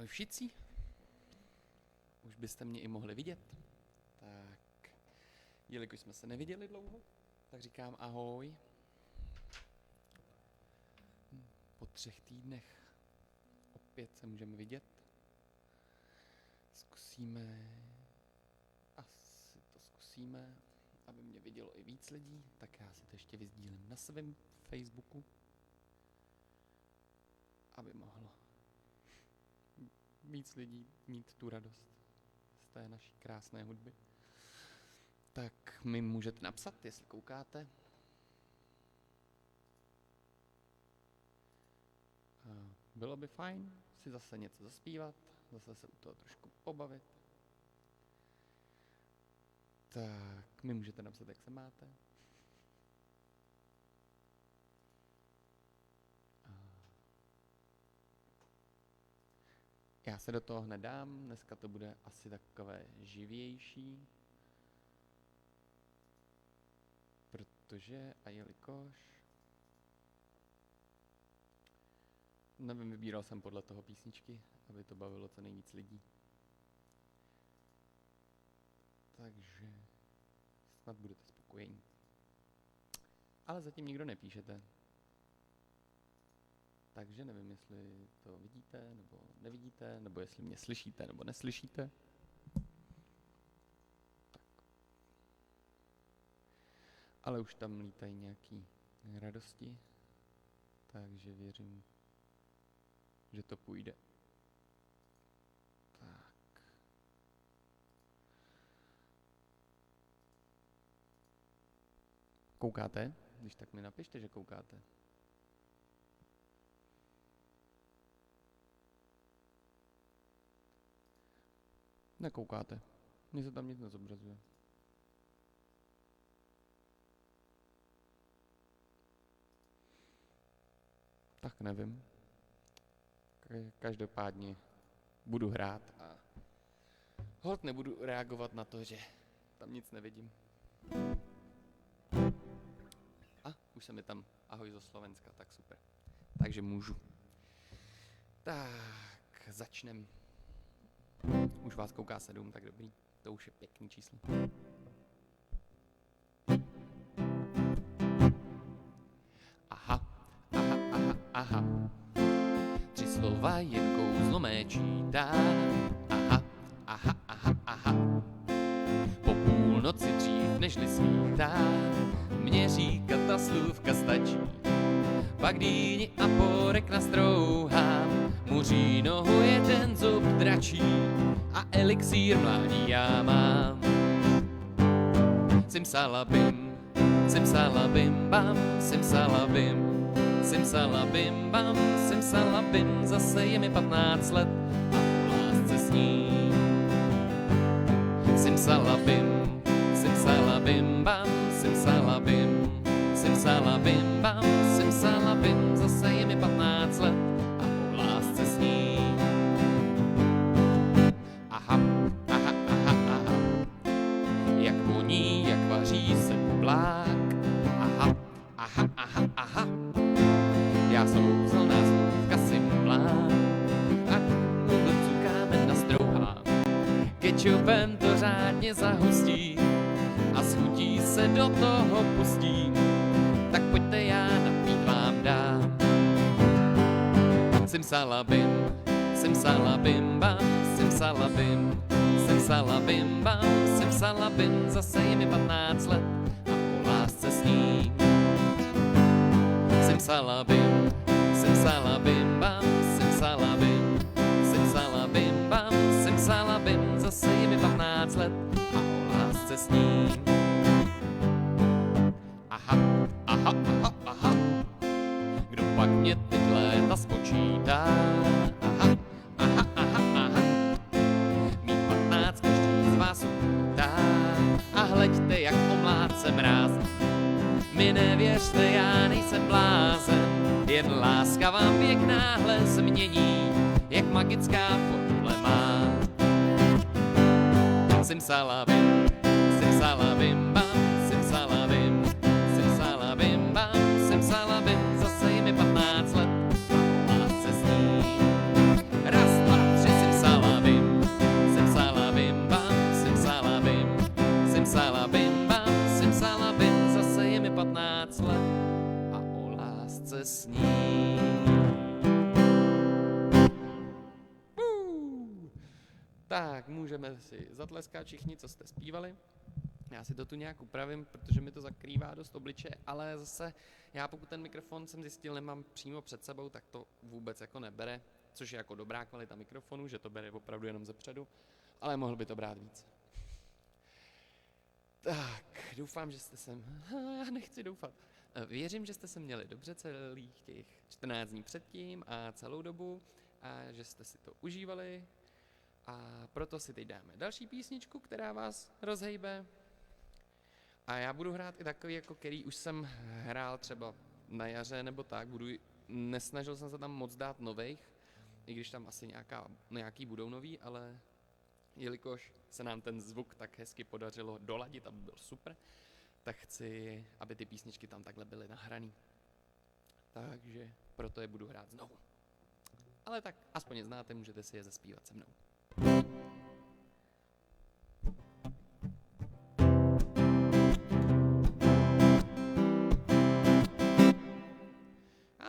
Ahoj všichni. Už byste mě i mohli vidět. Tak, jelikož jsme se neviděli dlouho, tak říkám ahoj. Po 3 týdnech opět se můžeme vidět. Zkusíme, aby mě vidělo i víc lidí, tak já si to ještě vyzdílím na svém Facebooku, aby mohlo víc lidí mít tu radost z té naší krásné hudby. Tak mi můžete napsat, jestli koukáte. Bylo by fajn si zase něco zaspívat, zase se u toho trošku pobavit. Tak mi můžete napsat, jak se máte. Já se do toho hned dám, dneska to bude asi takové živější, protože a jelikož, nevím, vybíral jsem podle toho písničky, aby to bavilo co nejvíc lidí. Takže snad budete spokojení. Ale zatím nikdo nepíšete. Takže nevím, jestli to vidíte, nebo nevidíte, nebo jestli mě slyšíte, nebo neslyšíte. Tak. Ale už tam lítají nějaký radosti, takže věřím, že to půjde. Tak. Koukáte? Když tak mi napište, že koukáte. Nekoukáte. Mně se tam nic nezobrazuje. Tak nevím. Každopádně budu hrát a holt nebudu reagovat na to, že tam nic nevidím. A už se mi tam ahoj zo Slovenska, tak super. Takže můžu. Tak, začnem. Už vás kouká 7, tak dobrý. To už je pěkný číslo. Aha. 3 slova jen kouzlo mé čítá. Aha. Po půlnoci dřív, nežli svítá, mě říkat ta slůvka stačí. Pak dýni a porek nastrouhám, muří nohu jeden zub dračí a elixír mládí já mám. Simsalabim, simsalabim bam, simsalabim bam, simsalabim, zase je mi 15 let a o lásce s ní. Simsalabim, simsalabim bam, simsalabim bam, simsalabim, zase je mi 15 let a o lásce s ní. Aha. Jak voní, jak vaří se bublák. Aha. Já souzel na slůvka si mlám a mluvcu kámen nastrouhám. Kečupem to řádně zahustí a schutí se do toho pustím. Tak pojďte, já napít vám dám. Simsalabim bam, simsalabim bam, simsalabim, zase je mi 15 let a o lásce s ní. Simsalabim bam, simsalabim bam, simsalabim, zase je mi 15 let a o lásce s ní. Aha. Kdo pak mě teď léta spočítá? Aha. Mít 15 každý z vás upítá a hleďte, jak o mládce mráz. Mi nevěřte, já nejsem blázen, jen láska vám věk náhle změní, jak magická formule má. Simsalabim bam, simsalabim bam, simsalabim, zase je mi 15 let a o lásce s ní. Raz, dva, tři, 15 let a o lásce s ní. Tak, můžeme si zatleskat všichni, co jste zpívali. Já si to tu nějak upravím, protože mi to zakrývá dost obličeje, ale zase já pokud ten mikrofon jsem zjistil nemám přímo před sebou, tak to vůbec jako nebere, což je jako dobrá kvalita mikrofonu, že to bere opravdu jenom zepředu, ale mohl by to brát víc. Tak, doufám, že jste se... Já nechci doufat. Věřím, že jste se měli dobře celých těch 14 dní předtím a celou dobu a že jste si to užívali. A proto si teď dáme další písničku, která vás rozhejbe. A já budu hrát i takový, jako který už jsem hrál třeba na jaře nebo tak. Nesnažil jsem se tam moc dát novejch, i když tam asi nějaký budou nový, ale jelikož se nám ten zvuk tak hezky podařilo doladit, aby byl super, tak chci, aby ty písničky tam takhle byly nahraný. Takže proto je budu hrát znovu. Ale tak aspoň je znáte, můžete si je zaspívat se mnou.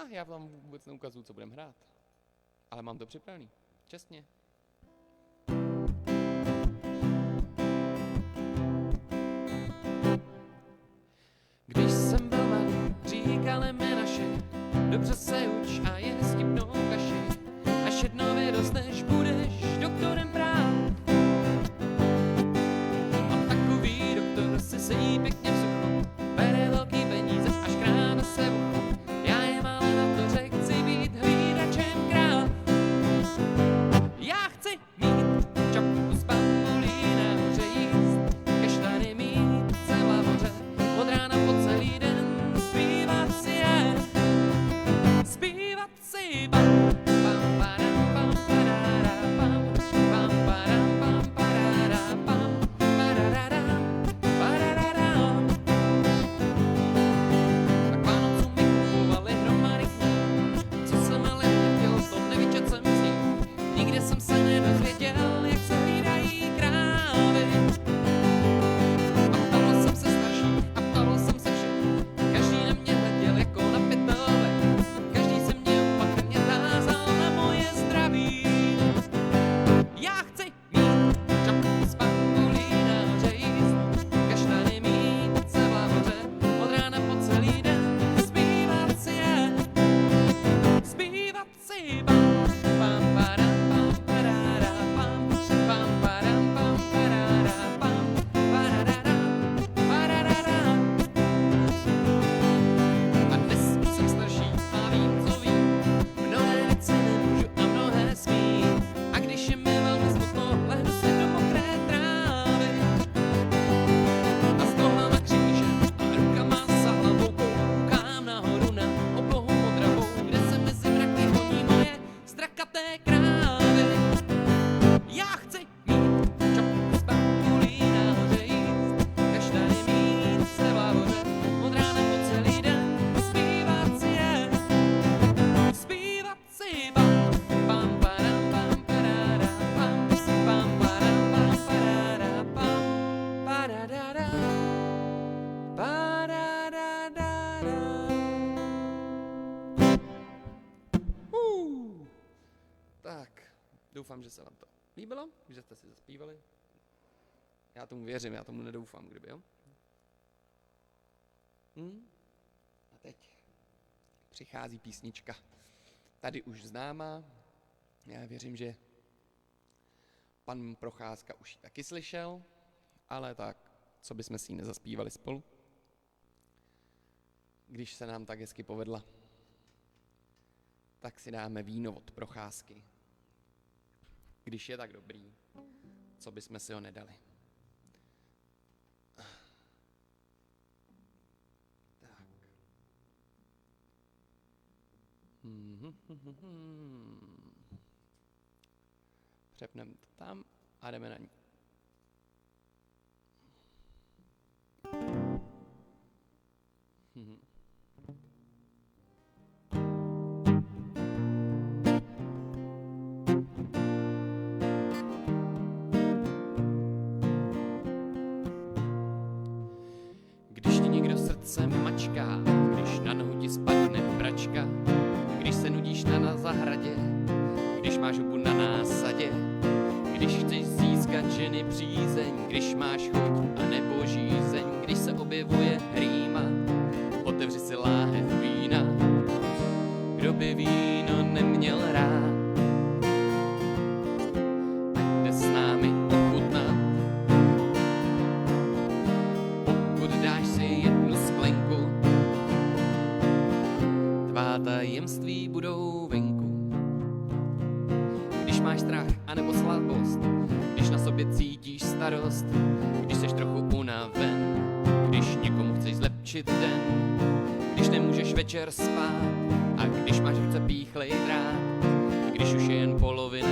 Já vám vůbec neukazuju, co budem hrát. Ale mám to připravený. Čestně. Když jsem byl malý, říkali mi naše, dobře se uč a jen stipnou kaši. Až jednou vyrosteš, budeš doktorem práv. A takový doktor si sedí pěkně v suchu, bere velký peníze až krána se v uchu. Já jim ale na to řek, chci být hlídačem kráv. Já chci mít čapku z bambulí nahoře jíst, kaštany mít celá moře, od rána po celý den zpívat si je, zpívat si bam. Doufám, že se vám to líbilo, že jste si zaspívali. Já tomu věřím, já tomu nedoufám, kdyby, jo? A teď přichází písnička. Tady už známá. Já věřím, že pan Procházka už ji taky slyšel, ale tak, co bychom si ji nezaspívali spolu? Když se nám tak hezky povedla, tak si dáme víno od Procházky. Když je tak dobrý, co bychom si ho nedali. Tak. Přepneme to tam a jdeme na ní. se mačká, když na nohu ti spadne pračka, když se nudíš na zahradě, když máš hubu na násadě, když chceš získat ženy přízeň, když máš chuť a nebo žízeň, když se objevuje rýma, otevři si láhev vína. Kdo by víno neměl rád, ať jde s námi ochutnat. Pokud dáš si jednu sklenku, tvá tajemství budou venku. Když máš strach anebo slabost, když na sobě cítíš starost, když seš trochu unaven, když někomu chceš zlepšit den, když nemůžeš večer spát a když máš v ruce píchlej drát, když už je jen polovina,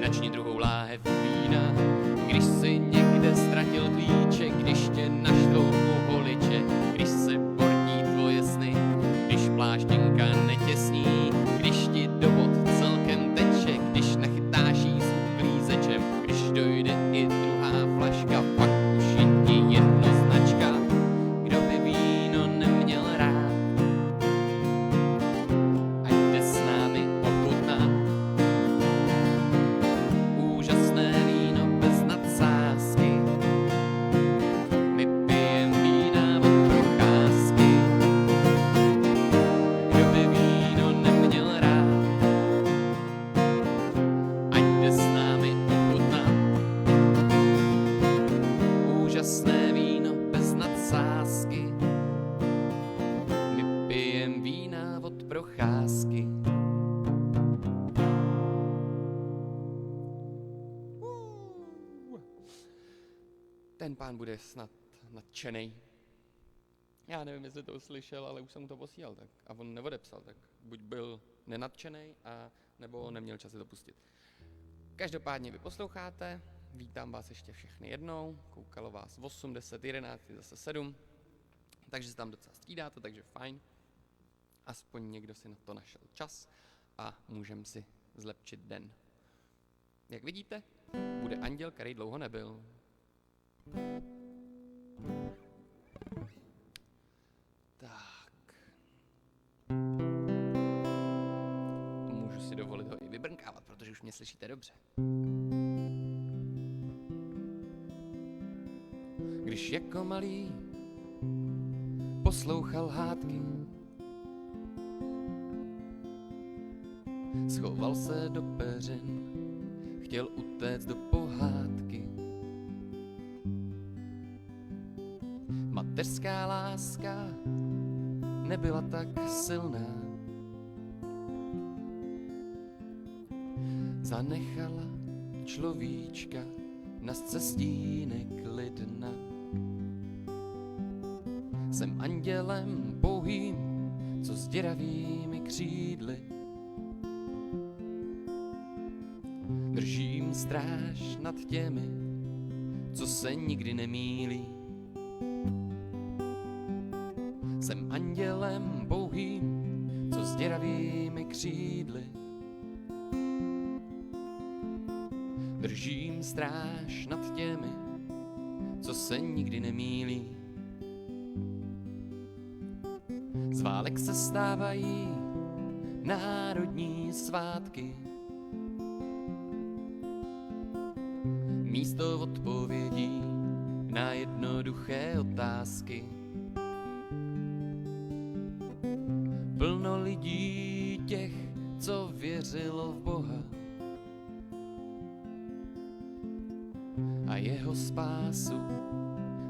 načni druhou láhev vína. Když si někde ztratil klíče, když tě naštvou u holiče, když se bortí tvoje sny, když pláštěnka netěsní, když ti do bod celkem teče, když nachytáš jí s uklízečem, když dojde i druhá flaška, pak už je ti jednoznačka. Kdo by víno neměl rád, ať jde s námi ochutnat. Úžasné víno bez nadsázky, my pijem vína od procházky. Kdo by víno neměl rád, ať jde s námi ochutnat. Úžasné víno bez nadsázky, my pijem vína od procházky. Ten pán bude snad nadšenej. Já nevím, jestli to slyšel, ale už jsem mu to posílal, tak a on neodepsal, tak buď byl nenadšenej, a nebo neměl čas si to pustit. Každopádně vy posloucháte, vítám vás ještě všechny jednou, koukalo vás 8, 10, 11, zase 7, takže se tam docela střídáte, takže fajn. Aspoň někdo si na to našel čas a můžeme si zlepšit den. Jak vidíte, bude anděl, který dlouho nebyl. Tak. Můžu si dovolit ho i vybrnkávat, protože už mě slyšíte dobře. Když jako malý poslouchal hádky, schoval se do peřin, chtěl utéct do pohádky. Mateřská láska nebyla tak silná, zanechala človíčka na scestínek lidna. Jsem andělem pouhým, co s děravými křídly držím stráž nad těmi, co se nikdy nemýlí. Jsem andělem pouhým, co s děravými křídly držím stráž nad těmi, co se nikdy nemýlí. Z válek se stávají národní svátky, místo odpovědí na jednoduché otázky. Plno lidí těch, co věřilo v Boha a jeho spásu,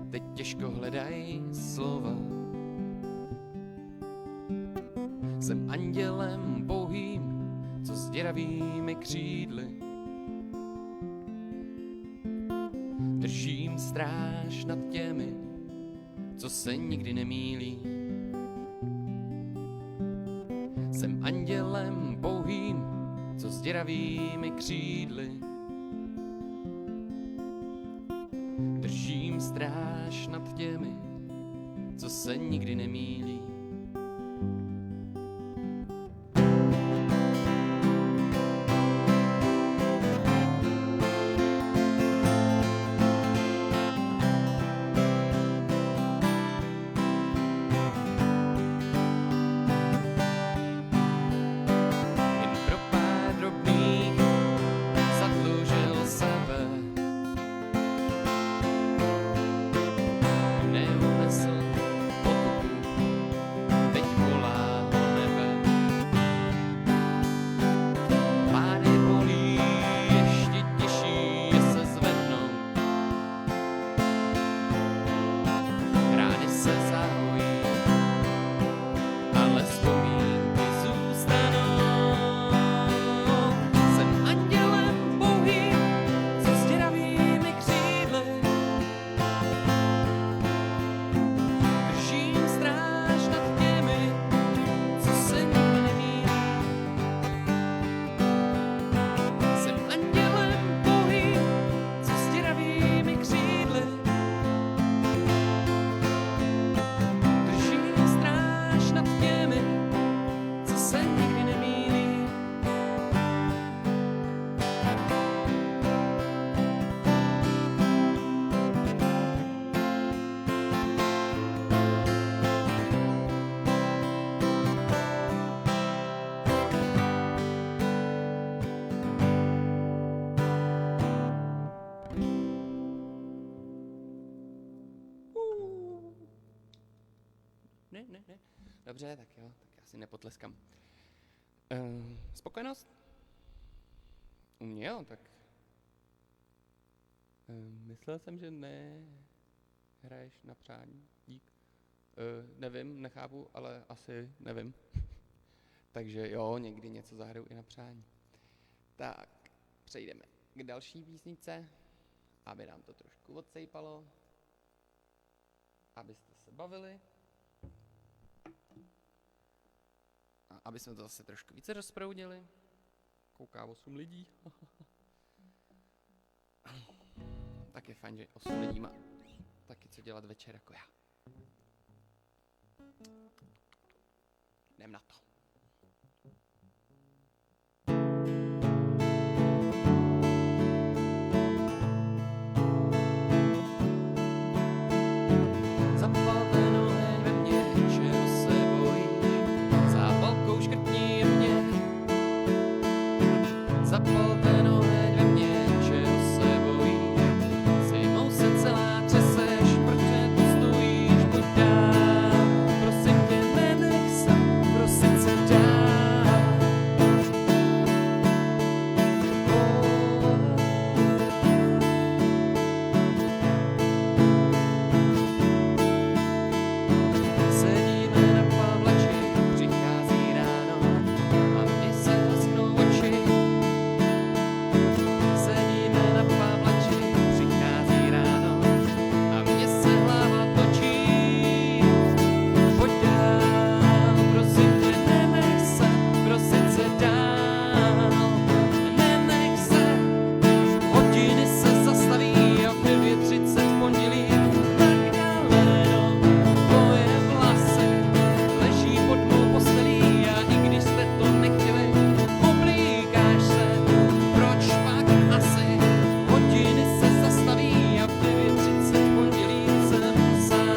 teď těžko hledají slova. Jsem andělem pouhým, co s děravými křídly držím stráž nad těmi, co se nikdy nemýlí. Jsem andělem pouhým, co s děravými křídly držím stráž nad těmi, co se nikdy nemýlí. Dobře, tak jo, tak já si nepotleskám. Spokojenost? U mě jo, tak... myslel jsem, že ne... Hraješ na přání, dík. Nevím, nechápu, ale asi nevím. Takže jo, někdy něco zahraju i na přání. Tak, přejdeme k další písničce, aby nám to trošku odsejpalo, abyste se bavili a aby jsme to zase trošku více rozproudili. Kouká 8 lidí. Tak je fajn, že 8 lidí má taky co dělat večer jako já. Jdem na to. Zapalte noheň ve mně, čeho se bojíš, zápalkou škrtni mě. Zapalte noheň ve mně, čeho se bojíš, zimou se celá třeseš, protože tu stojíš, buď dál, prosím tě, nenech se, prosit se dál. Sedíme na Pavlači, přichází ráno a mě se hasknou oči. Sedíme na Pavlači, přichází ráno a mě se hlava točí. Pojď dál, prosím tě, nenech se, prosit se dál. Nenech se, hodiny se zastaví a v 9:30 v pondělí Magdaleno, tvoje vlasy leží pod mou postelí a i když jste to nechtěli, oblíkáš se, proč pak asi hodiny se zastaví a v 9:30 v pondělí jsem sám.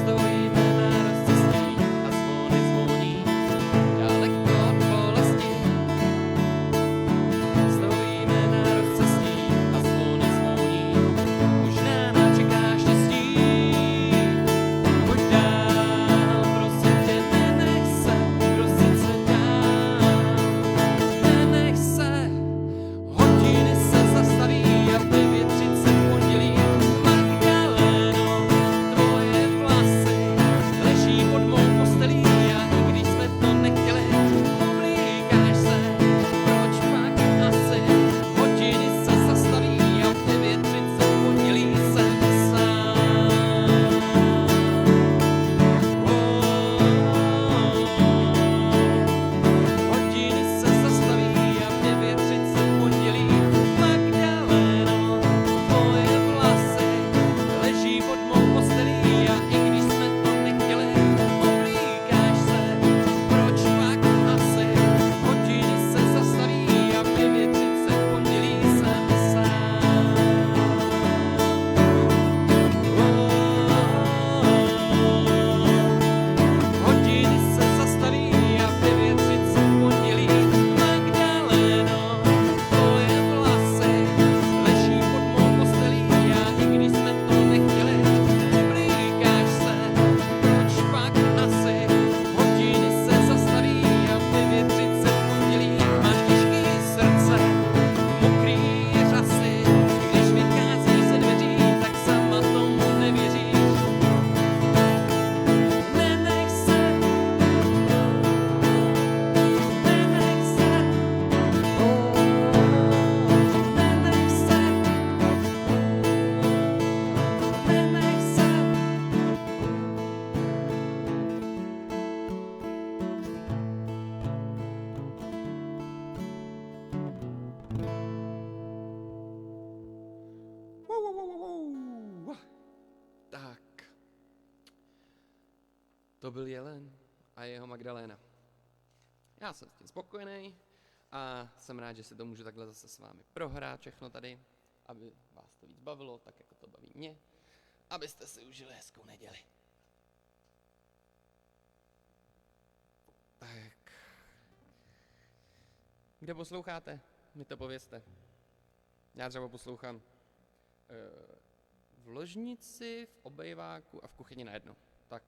Stojíme na rozcestí a zvony zvoní daleko od bolesti. Stojíme na rozcestí a zvony zvoní, možná nás čeká štěstí. Pojď dál, prosím tě, nenech se, prosit se dál. Nenech se, hodiny se zastaví a v 9:30 v pondělí Magdaleno, tvoje vlasy leží pod mou postelí a i když jsme to nechtěli, oblíkáš se, proč pak asi hodiny se zastaví a v 9:30 v pondělí jsem sám. Hodiny se zastaví a v 9:30 v pondělí Magdaleno, tvoje vlasy leží pod mou postelí a i když jsme to nechtěli, oblíkáš se, proč pak asi hodiny se zastaví a v 9:30 v pondělí jsem sám. Hodiny se zastaví a v 9:30 v pondělí Magdaleno, tvoje vlasy leží pod mou postelí a i když jsme to nechtěli, oblíkáš se, proč pak asi hodiny se zastaví a v 9:30 v pondělí máš těžký srdce, mokrý řasy, když vychází ze dveří, tak sama tomu nevěříš. Nenech se, nenech se, nenech se, nenech se. Tak, to byl Jelen a jeho Magdalena. Já jsem s tím spokojený a jsem rád, že si to můžu takhle zase s vámi prohrát všechno tady, aby vás to víc bavilo, tak jako to baví mě, abyste si užili hezkou neděli. Tak, kde posloucháte? Mi to povězte. Já třeba poslouchám v ložnici, v obejváku a v kuchyni najednou. Tak,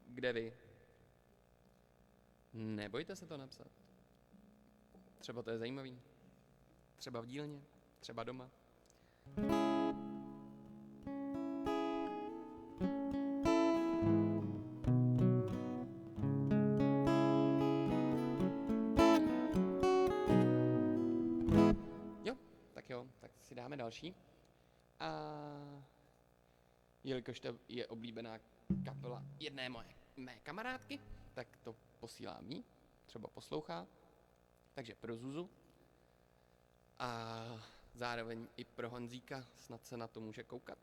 kde vy? Nebojte se to napsat. Třeba to je zajímavý. Třeba v dílně, třeba doma. Jo, tak si dáme další. A jelikož to je oblíbená kapela jedné mé kamarádky, tak to posílám jí, třeba poslouchá. Takže pro Zuzu. A zároveň i pro Honzíka, snad se na to může koukat.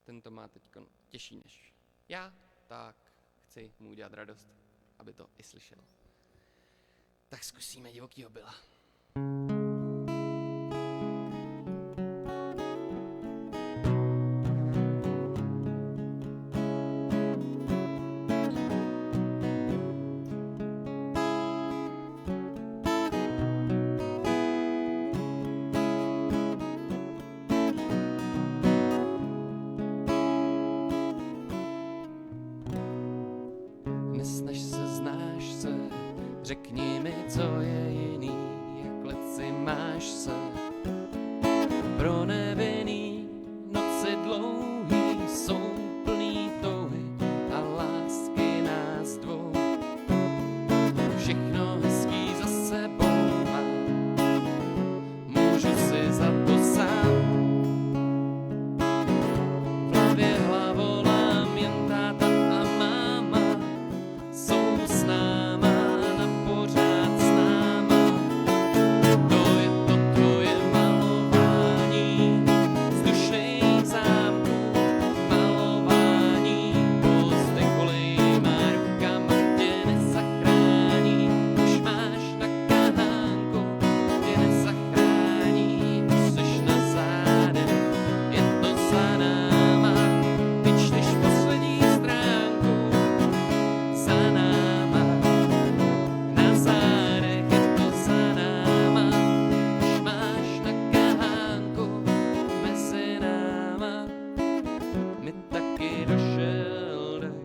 Ten to má teď těžší než já, tak chci mu udělat radost, aby to i slyšel. Tak zkusíme Divokýho Billa. Nesnaž se, znáš se, řekni mi, co je jiný, jak leci máš se. Pro nevinný noci dlouhý jsou plný touhy a lásky nás dvou. Všechno hezký za sebou mám, můžu si za to sám. V hlavě hlavolám jen táta a máma, jsou s náma, na pořád s náma. To je to tvoje malování, vzdušnej zámku, malování. Pozdě kolejma rukama tě nezachrání, už máš na kahánku, tě nezachrání, už seš na zádech, je to za náma. Ty čteš poslední stránku, za náma, na zádech, je to za náma, už máš na kahánku, mezi náma, mi taky došel dech.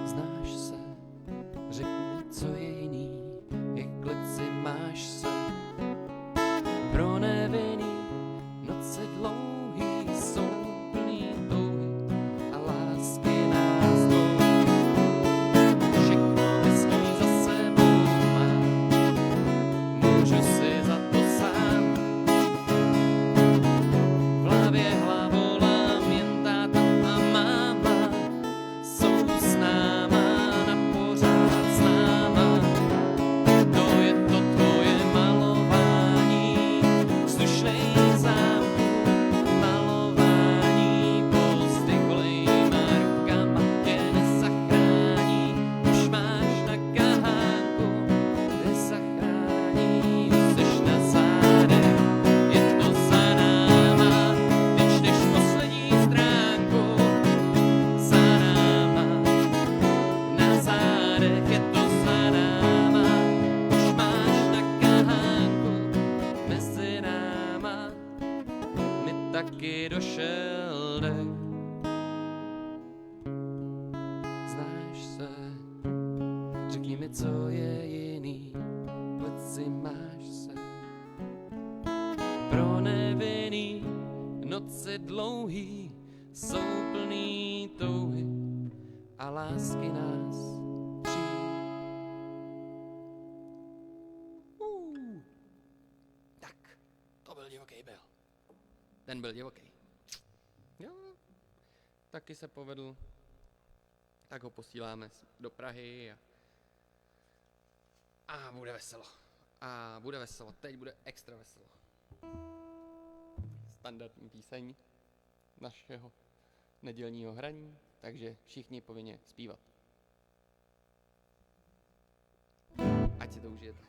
Znáš se, řekni, co je jiný, jak leci máš se. Pro nevinný noci dlouhý jsou plný touhy a lásky nás dvou. Všechno hezký za sebou mám, můžu si za to sám. V hlavě hlavolám jen táta a máma, jsou s náma, na pořád s náma. To je to tvoje malování, vzdušnej zámku, malování. Pozdě kolejma rukama tě nezachrání, už máš na kahánku, nezachrání, už seš na zádech, je to za náma. Ty čteš poslední stránku, za náma, na zádech, je to za náma, už máš na kahánku, mezi náma, mi taky došel dech. Znáš se, řekni mi, co je jiný, leci máš se. Pro nevinný noci dlouhý jsou plný touhy a lásky nás tří. Tak, to byl Divoký Bill. Ten byl divoký. Jo, taky se povedl. Tak ho posíláme do Prahy a bude veselo. A bude veselo, teď bude extra veselo. Standardní píseň našeho nedělního hraní, takže všichni povinně zpívat. Ať si to užijete.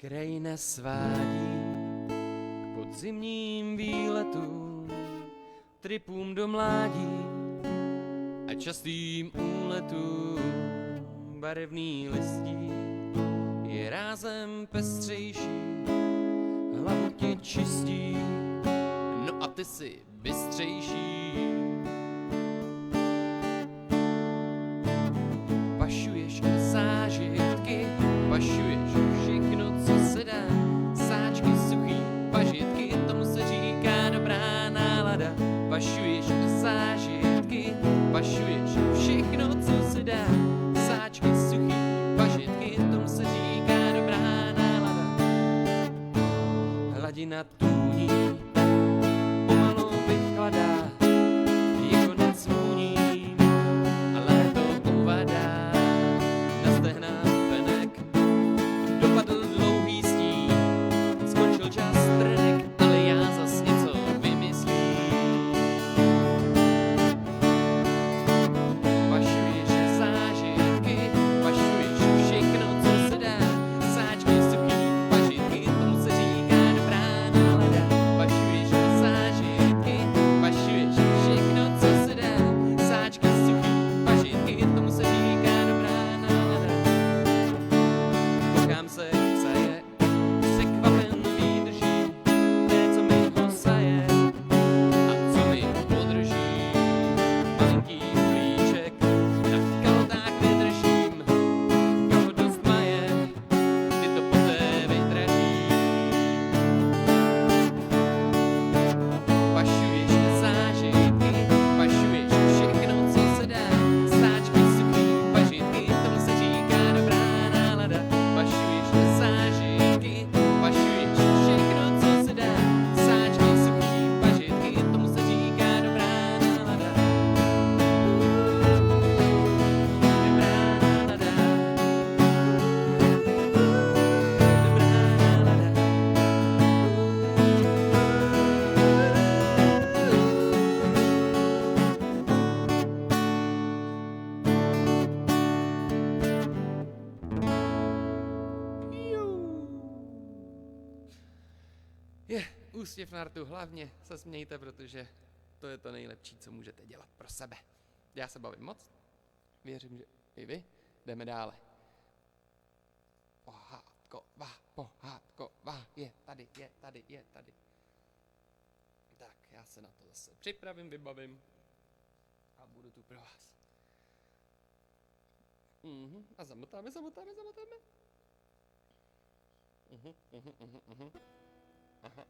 Krajina svádí k podzimním výletům, tripům do mládí a častým úletům. Barevný listí je rázem pestřejší, hlavu ti čistí, no a ty si bystřejší. Pašuješ zážitky, pašuješ všechno, co se dá, sáčky, suchý pažitky, tomu se říká dobrá nálada. Pašuješ zážitky, pašuješ všechno, co se dá, sáčky, suchý pažitky, tomu se říká dobrá nálada. Hladina tůní pomalu vychladá, je konec vůní a léto uvadá. Na stehna fenek dopadl dlouhý sníh, skončil čas trnek, ale já zas něco vymyslím. Pašuješ zážitky, pašuješ všechno, co se dá, sáčky, suchý pažitky, tomu se říká dobrá nálada. Pašuješ zážitky, pašuješ všechno, co se dá, sáčky, suchý pažitky, tomu se říká dobrá nálada. Koukám se, je překvapen výdrží, té, co mi hosaje a co mi podrží. Malinký flíček na kalotách nedržím, koho dost maje, ty to poté vydraží. Pašuješ zážitky, pašuješ všechno, co se dá, sáčky, suchý pažitky, tomu se říká dobrá nálada. Pašuješ zážitky, pašuješ všechno, co se dá, sáčky, suchý pažitky, tomu se říká dobrá nálada. Dobrá nálada. Dobrá nálada. Je úsměv na rtu, hlavně se smějte, protože to je to nejlepší, co můžete dělat pro sebe. Já se bavím moc, věřím, že i vy. Jdeme dále. Pohádková, je tady. Tak, já se na to zase připravím, vybavím a budu tu pro vás. A zamotáme. Aha.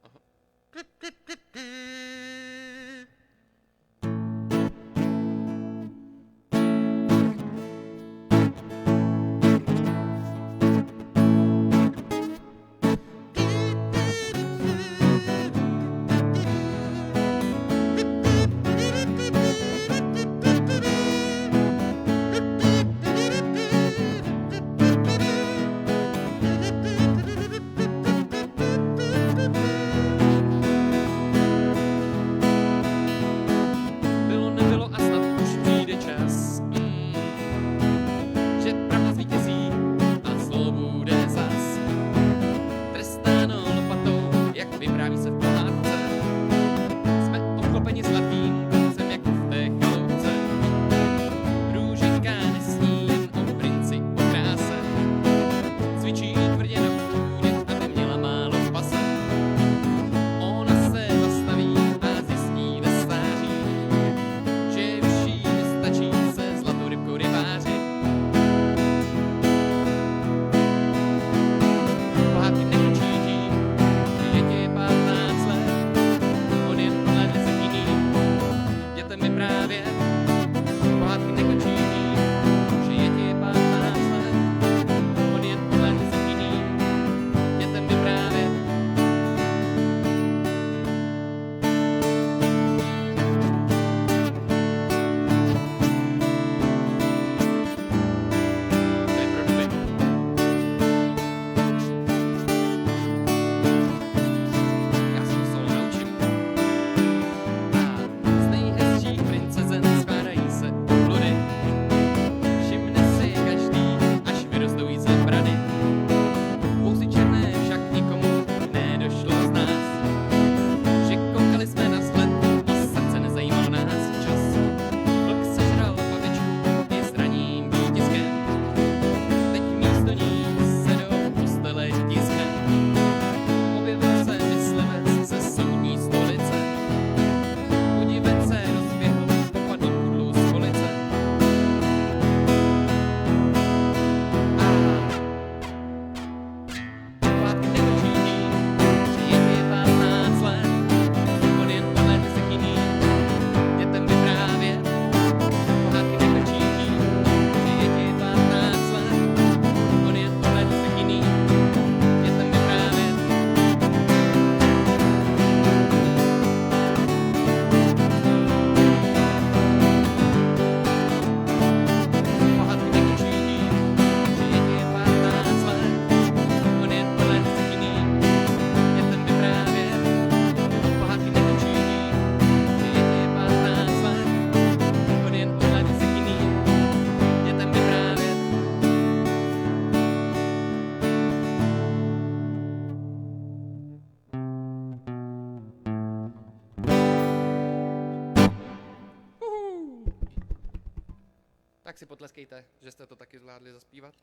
Tak si potleskejte, že jste to taky zvládli zaspívat.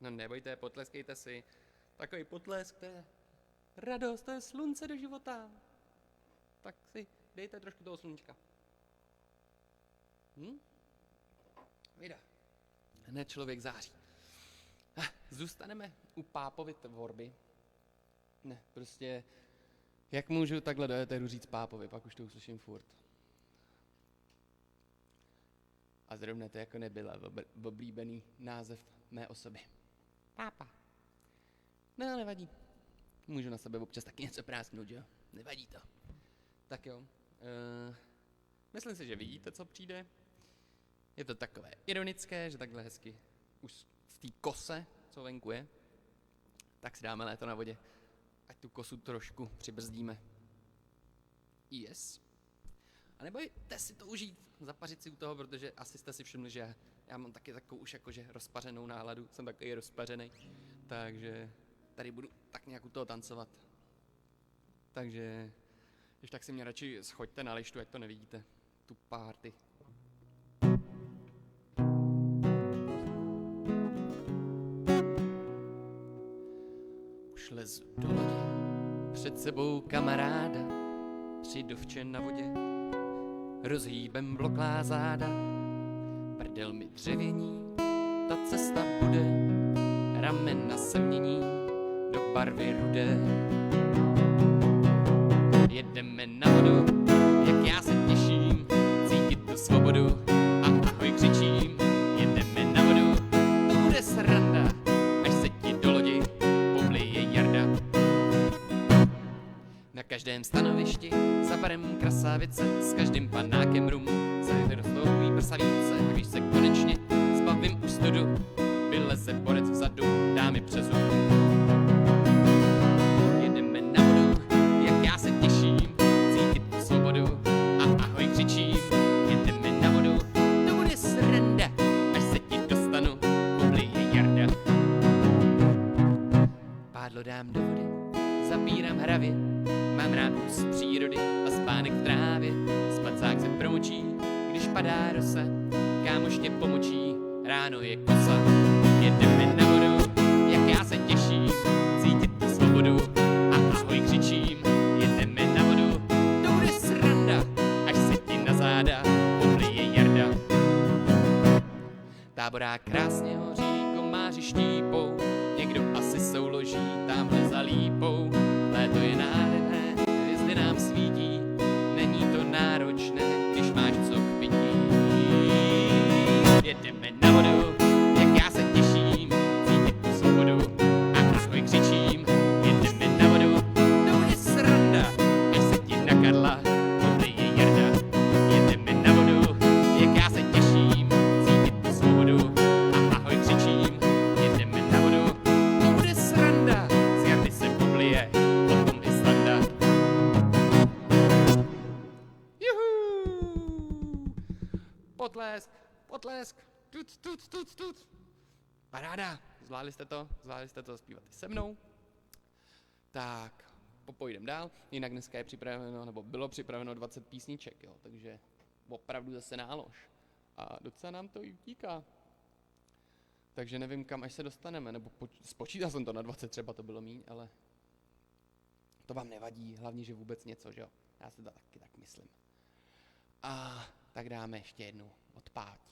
No nebojte, potleskejte si. Takový potlesk, to je radost, to je slunce do života. Tak si dejte trošku toho sluníčka. Vida. Hned člověk září. Zůstaneme u Pápovy tvorby. Ne, prostě, jak můžu takhle do éteru říct Pápovi, pak už to uslyším furt. A zrovna to jako nebyla oblíbený název mé osoby. Pápa. No, nevadí. Můžu na sebe občas taky něco prásknout, jo? Nevadí to. Tak jo. Myslím si, že vidíte, co přijde. Je to takové ironické, že takhle hezky už v té kose, co venku je, tak si dáme léto na vodě. Ať tu kosu trošku přibrzdíme. Yes. A nebojte si to užít, zapařit si u toho, protože asi jste si všimli, že já mám taky takovou už jakože rozpařenou náladu, jsem takový rozpařený, takže tady budu tak nějak u toho tancovat. Takže, když tak si mě radši schoďte na lištu, ať to nevidíte, tu party. Už lezu do lodě, před sebou kamaráda, tři dovče na vodě, rozhýbem vloklá záda, prdel mi dřevění, ta cesta bude, ramena se mění do barvy rudé. Jedeme na vodu, jak já se těším, cítit tu svobodu a ahoj křičím. Jedeme na vodu, to bude sranda, až se ti do lodi poblije jarda. Na každém stanovišti za barem krasavice, s každým panákem rumu se vyrostou prsavíce. Když se konečně zbavím už studu, vyleze borec vzadu, dá mi přes hubu. Jedeme na vodu, jak já se těším, cítit tu svobodu a ahoj křičím. Jedeme na vodu, to bude sranda, až se ti dostanu, poblije jarda. Pádlo dám do vody, zapírám hravě, mám rád kus přírody a spánek v trávě. Spacák se promočí, když padá rosa, kámoš tě pomočí, ráno je kosa. Jedeme na vodu, jak já se těším, cítit tu svobodu a ahoj křičím. Jedeme na vodu, to bude sranda, až se ti na záda poblije jarda. Táborák krásně hoří, komáři štípou, někdo asi souloží tamhle za lípou. Léto je nádherné, hvězdy nám svítí, není to náročné, když máš co k pití. Jedeme na vodu, jak já se těším, cítit tu svobodu a ahoj křičím. Jedeme na vodu, to bude sranda, až se ti na Karla poblije jarda. Jedeme na vodu, jak já se těším, cítit tu svobodu a ahoj křičím. Jedeme na vodu, to bude sranda, z jardy se poblije potom i standa. Juhu! Potlesk, potlesk, tut. Paráda, zvládli jste to zpívat i se mnou. Tak, popojdem dál, jinak dneska je připraveno, nebo bylo připraveno 20 písniček, jo, takže opravdu zase nálož. A docela nám to i utíká. Takže nevím, kam až se dostaneme, nebo spočítal jsem to na 20, třeba to bylo míň, ale to vám nevadí, hlavně, že vůbec něco, že jo, já si to taky tak myslím. A tak dáme ještě jednu od Páti.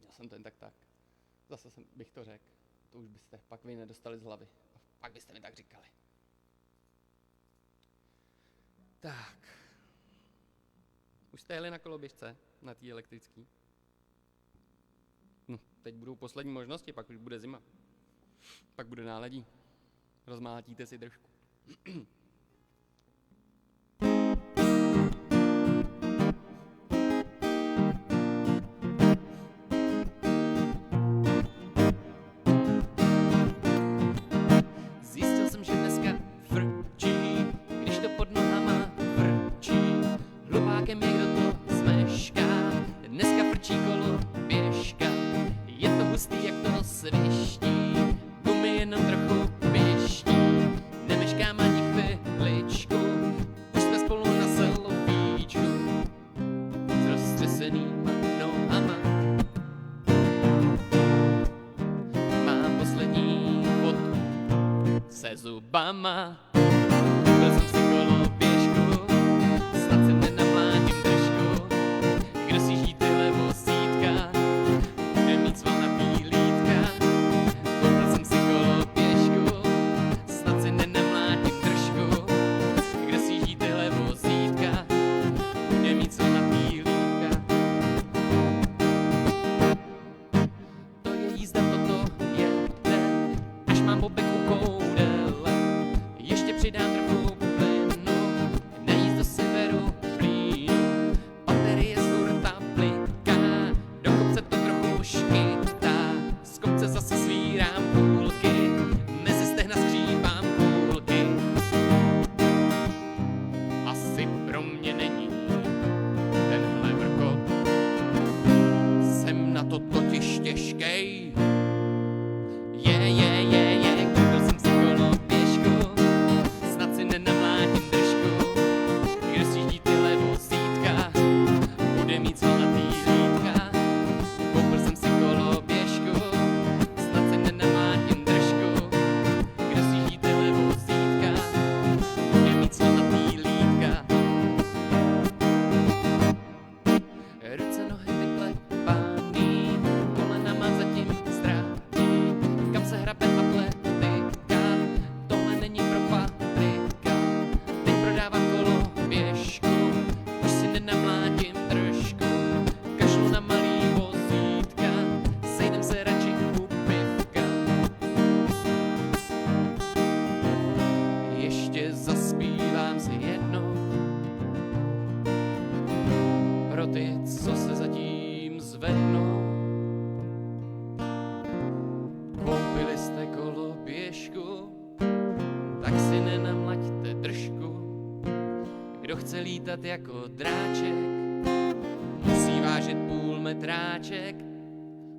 Já jsem to jen tak. Zase bych to řekl. To už byste pak vy nedostali z hlavy. A pak byste mi tak říkali. Tak. Už jste jeli na koloběžce? Na té elektrický? No, teď budou poslední možnosti, pak už bude zima. Pak bude náledí. Rozmátíte si trošku. Sviští, gumy jenom trochu piští, nemeškám ani chvíli, zubama. Byl jsem si koloběžku, snad si nenamládím držku. Kdo si žít tyhle vozítka, bude mít svalnatý lítka. Koupil jsem si koloběžku, snad si nenamládím držku. Kdo si žít tyhle vozítka, bude mít svalnatý lítka. To je jízda, toto jede, až mám bobek u koudele. Ještě přidám trochu plynu, na jízdu si beru plínu. Baterie z hurta bliká, do kopce to trochu škytá. Z kopce zase svírám půlky, mezi stehna skřípám půlky. Asi pro mě není tenhle vrkot, jsem na to totiž těžkej. Koupil jsem si koloběžku, snad si nenamládím držku. Kdo si žít tyhle vozítka, bude mít svalnatý lítka. Koupil jsem si koloběžku, snad si nenamládím držku. Kdo si žít tyhle vozítka, bude mít svalnatý lítka. Ruce, nohy vyklepaný, kolenama zatím zdraví. Kam se hrabe atletika, tohle není pro Patrika. Teď prodávám koloběžku, už si nenamládím držku. Kašlu na malý vozítka, sejdem se radši u pivka. Ještě zaspívám si jednou pro ty, co se zatím zvednou. Koupili jste koloběžku, tak si nenamlaďte držku. Kdo chce lítat jako dráček, musí vážit půl metráček.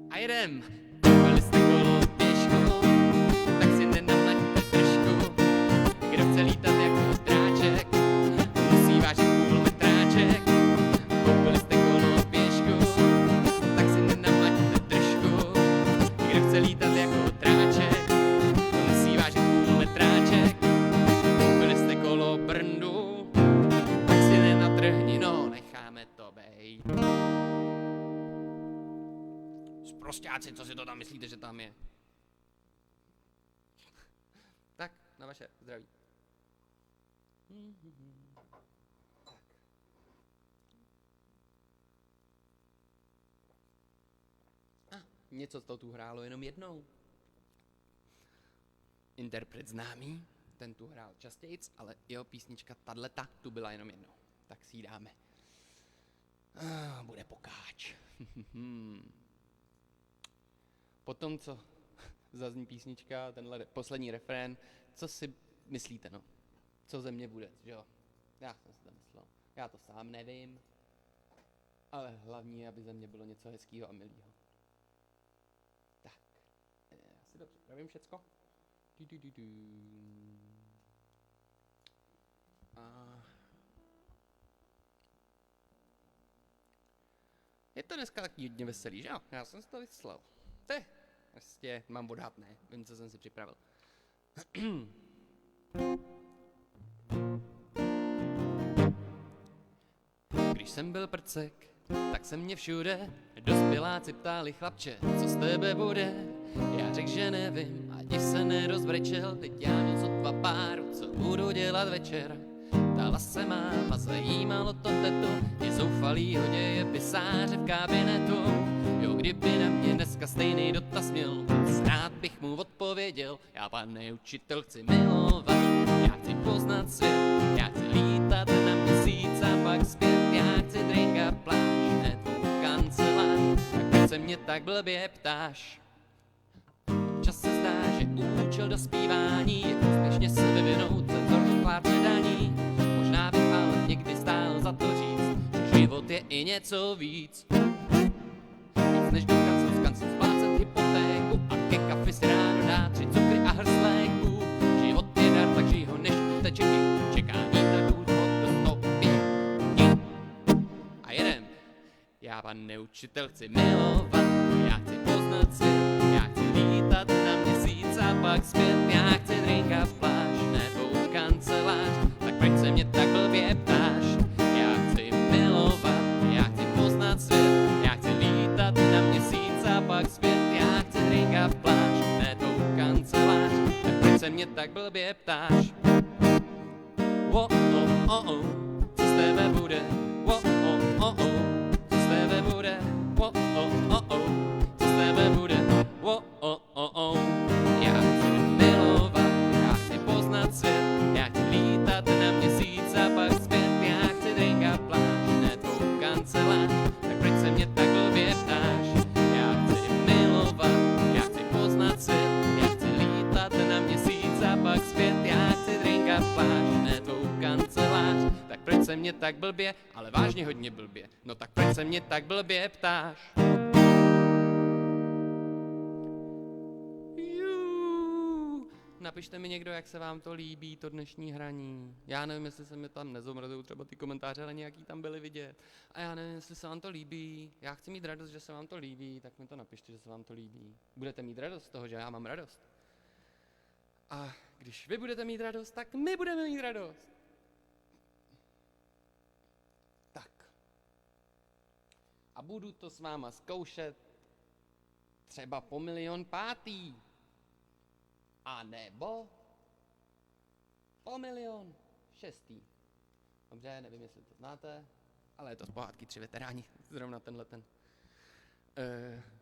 A jedem! Koupili jste koloběžku, tak si nenamlaďte držku. Kdo chce lítat jako dráček, musí vážit půl metráček. Koupili jste koloběžku, tak si nenamlaďte držku. Kdo chce lítat jako dráček, musí vážit půl metráček. Koupili jste kolobrndu, tak si nenatrhni, no, necháme to bejt. Sprosťáci, co si to tam myslíte, že tam je? Tak, na vaše zdraví. Něco to tu hrálo jenom jednou. Interpret známý, ten tu hrál častějc, ale jeho písnička tato tu byla jenom jednou. Tak si ji dáme. Bude pokáč. Potom, co zazní písnička, tenhle poslední refrén, co si myslíte, no? Co ze mě bude, že jo? Já jsem si to myslel. Já to sám nevím, ale hlavní, aby ze mě bylo něco hezkýho a milýho. Tak, já si to připravím všecko. A je to dneska taky hodně veselý, že jo? Já jsem si to vyslal. Prostě mám odhad, ne? Vím, co jsem si připravil. Když jsem byl prcek, tak se mě všude dospěláci ptali, chlapče, co z tebe bude? Já řekl, že nevím, a div se nerozbrečel, teď já měl sotva páru, co budu dělat večer. Ptala se máma, zajímalo to tetu, je zoufalýho děje pisáře v kabinetu. Jo, kdyby na mě dneska stejný dotaz měl, rád bych mu odpověděl, já pane učitel chci milovat, já chci poznat svět, já chci lítat na měsíc a pak zpět, já chci drink a pláž, ne tvou kancelář, tak proč se mě tak blbě ptáš? Občas se zdá, že účel dospívání je úspěšně se vyvinout ze vzorku pár předání. Možná bych ale někdy stál za to říct, že život je i něco víc. Víc než do kanclu splácet hypotéku a ke kafi si ráno dát 3 cukry a hrst léků. Život je dar, tak žij ho než uteče ti, čekání na důchod do stopy. A jedem. Já pane učitel chci milovat, já chci poznat svět, já chci lítat na měsíc a pak zpět, já chci drink a pláž. mě tak blbě ptáš? Já chci milovat, já chci poznat svět, já chci lítat na měsíc a pak zpět. Já chci drinkat pláž, ne tou kancelář, tak proč se mě tak blbě ptáš? Oh, oh, oh, oh, co z tebe bude? Oh, oh, oh, oh, co z tebe bude? Oh, oh, oh, oh, co z tebe bude? Oh, oh, oh, oh. Já chci milovat, já chci poznat svět, já chci lítat na měsíc a pak zpět. Já chci drinkat pláž, ne tvou kancelář, tak proč se mě tak blbě ptáš? Já chci milovat, já chci poznat svět, já chci lítat na měsíc a pak zpět. Já chci drinkat pláž, ne tvou kancelář, tak proč se mě tak blbě, ale vážně hodně blbě, no tak proč se mě tak blbě ptáš? Napište mi někdo, jak se vám to líbí, to dnešní hraní. Já nevím, jestli se mi tam nezomrzou třeba ty komentáře, ale nějaký tam byly vidět. A já nevím, jestli se vám to líbí. Já chci mít radost, že se vám to líbí, tak mi to napište, že se vám to líbí. Budete mít radost z toho, že já mám radost. A když vy budete mít radost, tak my budeme mít radost. Tak. A budu to s váma zkoušet třeba po 1,5 milionu. A nebo po 1,6 milionu. Dobře, nevím, jestli to znáte, ale je to z pohádky Tři veteráni. Zrovna tenhle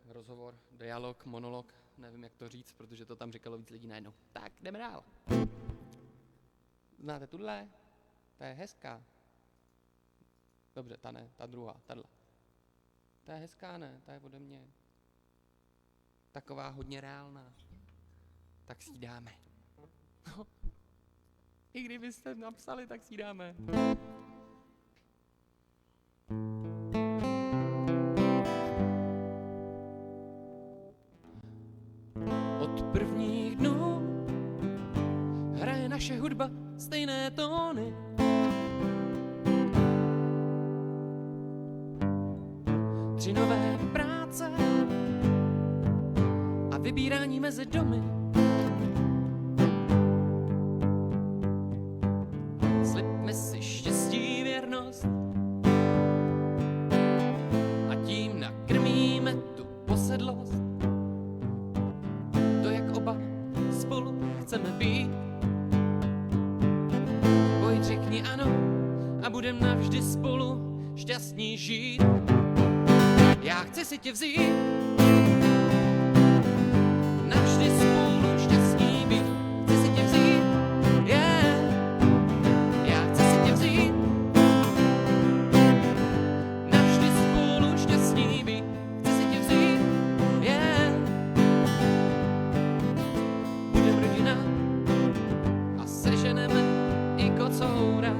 rozhovor, dialog, monolog, nevím, jak to říct, protože to tam říkalo víc lidí najednou. Tak, jdeme dál. Znáte tuhle? Ta je hezká. Dobře, ta ne, ta druhá, tahle. Ta je hezká, ne, ta je ode mě. Taková hodně reálná. Tak si ji dáme. No. I kdybyste napsali, tak si ji dáme. Od prvních dnů hraje naše hudba stejné tóny. Tři nové práce a vybírání mezi domy. Slibme si štěstí, věrnost a tím nakrmíme tu posedlost. To, jak oba spolu chceme být. Pojď, řekni ano a budem navždy spolu šťastní žít. Já chci si tě vzít, navždy spolu šťastní být. Chci si tě vzít, yeah. Já chci si tě vzít, navždy spolu šťastní být. Chci si tě vzít, yeah. Budem rodina a seženeme i kocoura.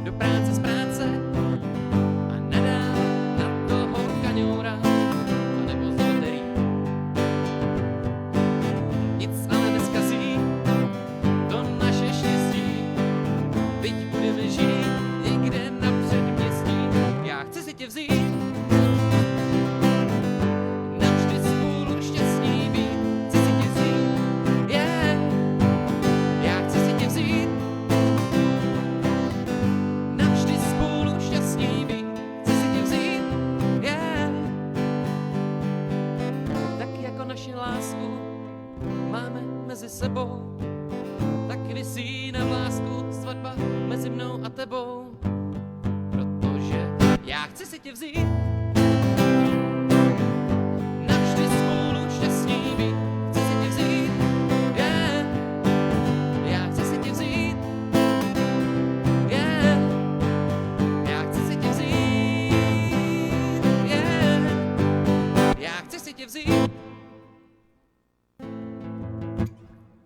Do práce z práce a nadávat na toho kaňoura, anebo z loterí. Nic ale neskazí to naše štěstí, byť budeme žít někde na předměstí. Já chci si tě vzít, navždy spolu šťastní být. Chci si tě vzít, yeah. Já chci si tě vzít, navždy spolu šťastní být. Chci si tě vzít, yeah. Tak jako naši lásku máme mezi sebou, tak visí na vlásku svatba mezi mnou a tebou. Protože já chci si tě vzít, navždy spolu šťastní být. Chci si tě vzít, yeah. Já chci si tě vzít, yeah. Já chci si tě vzít, yeah. Já chci si tě vzít.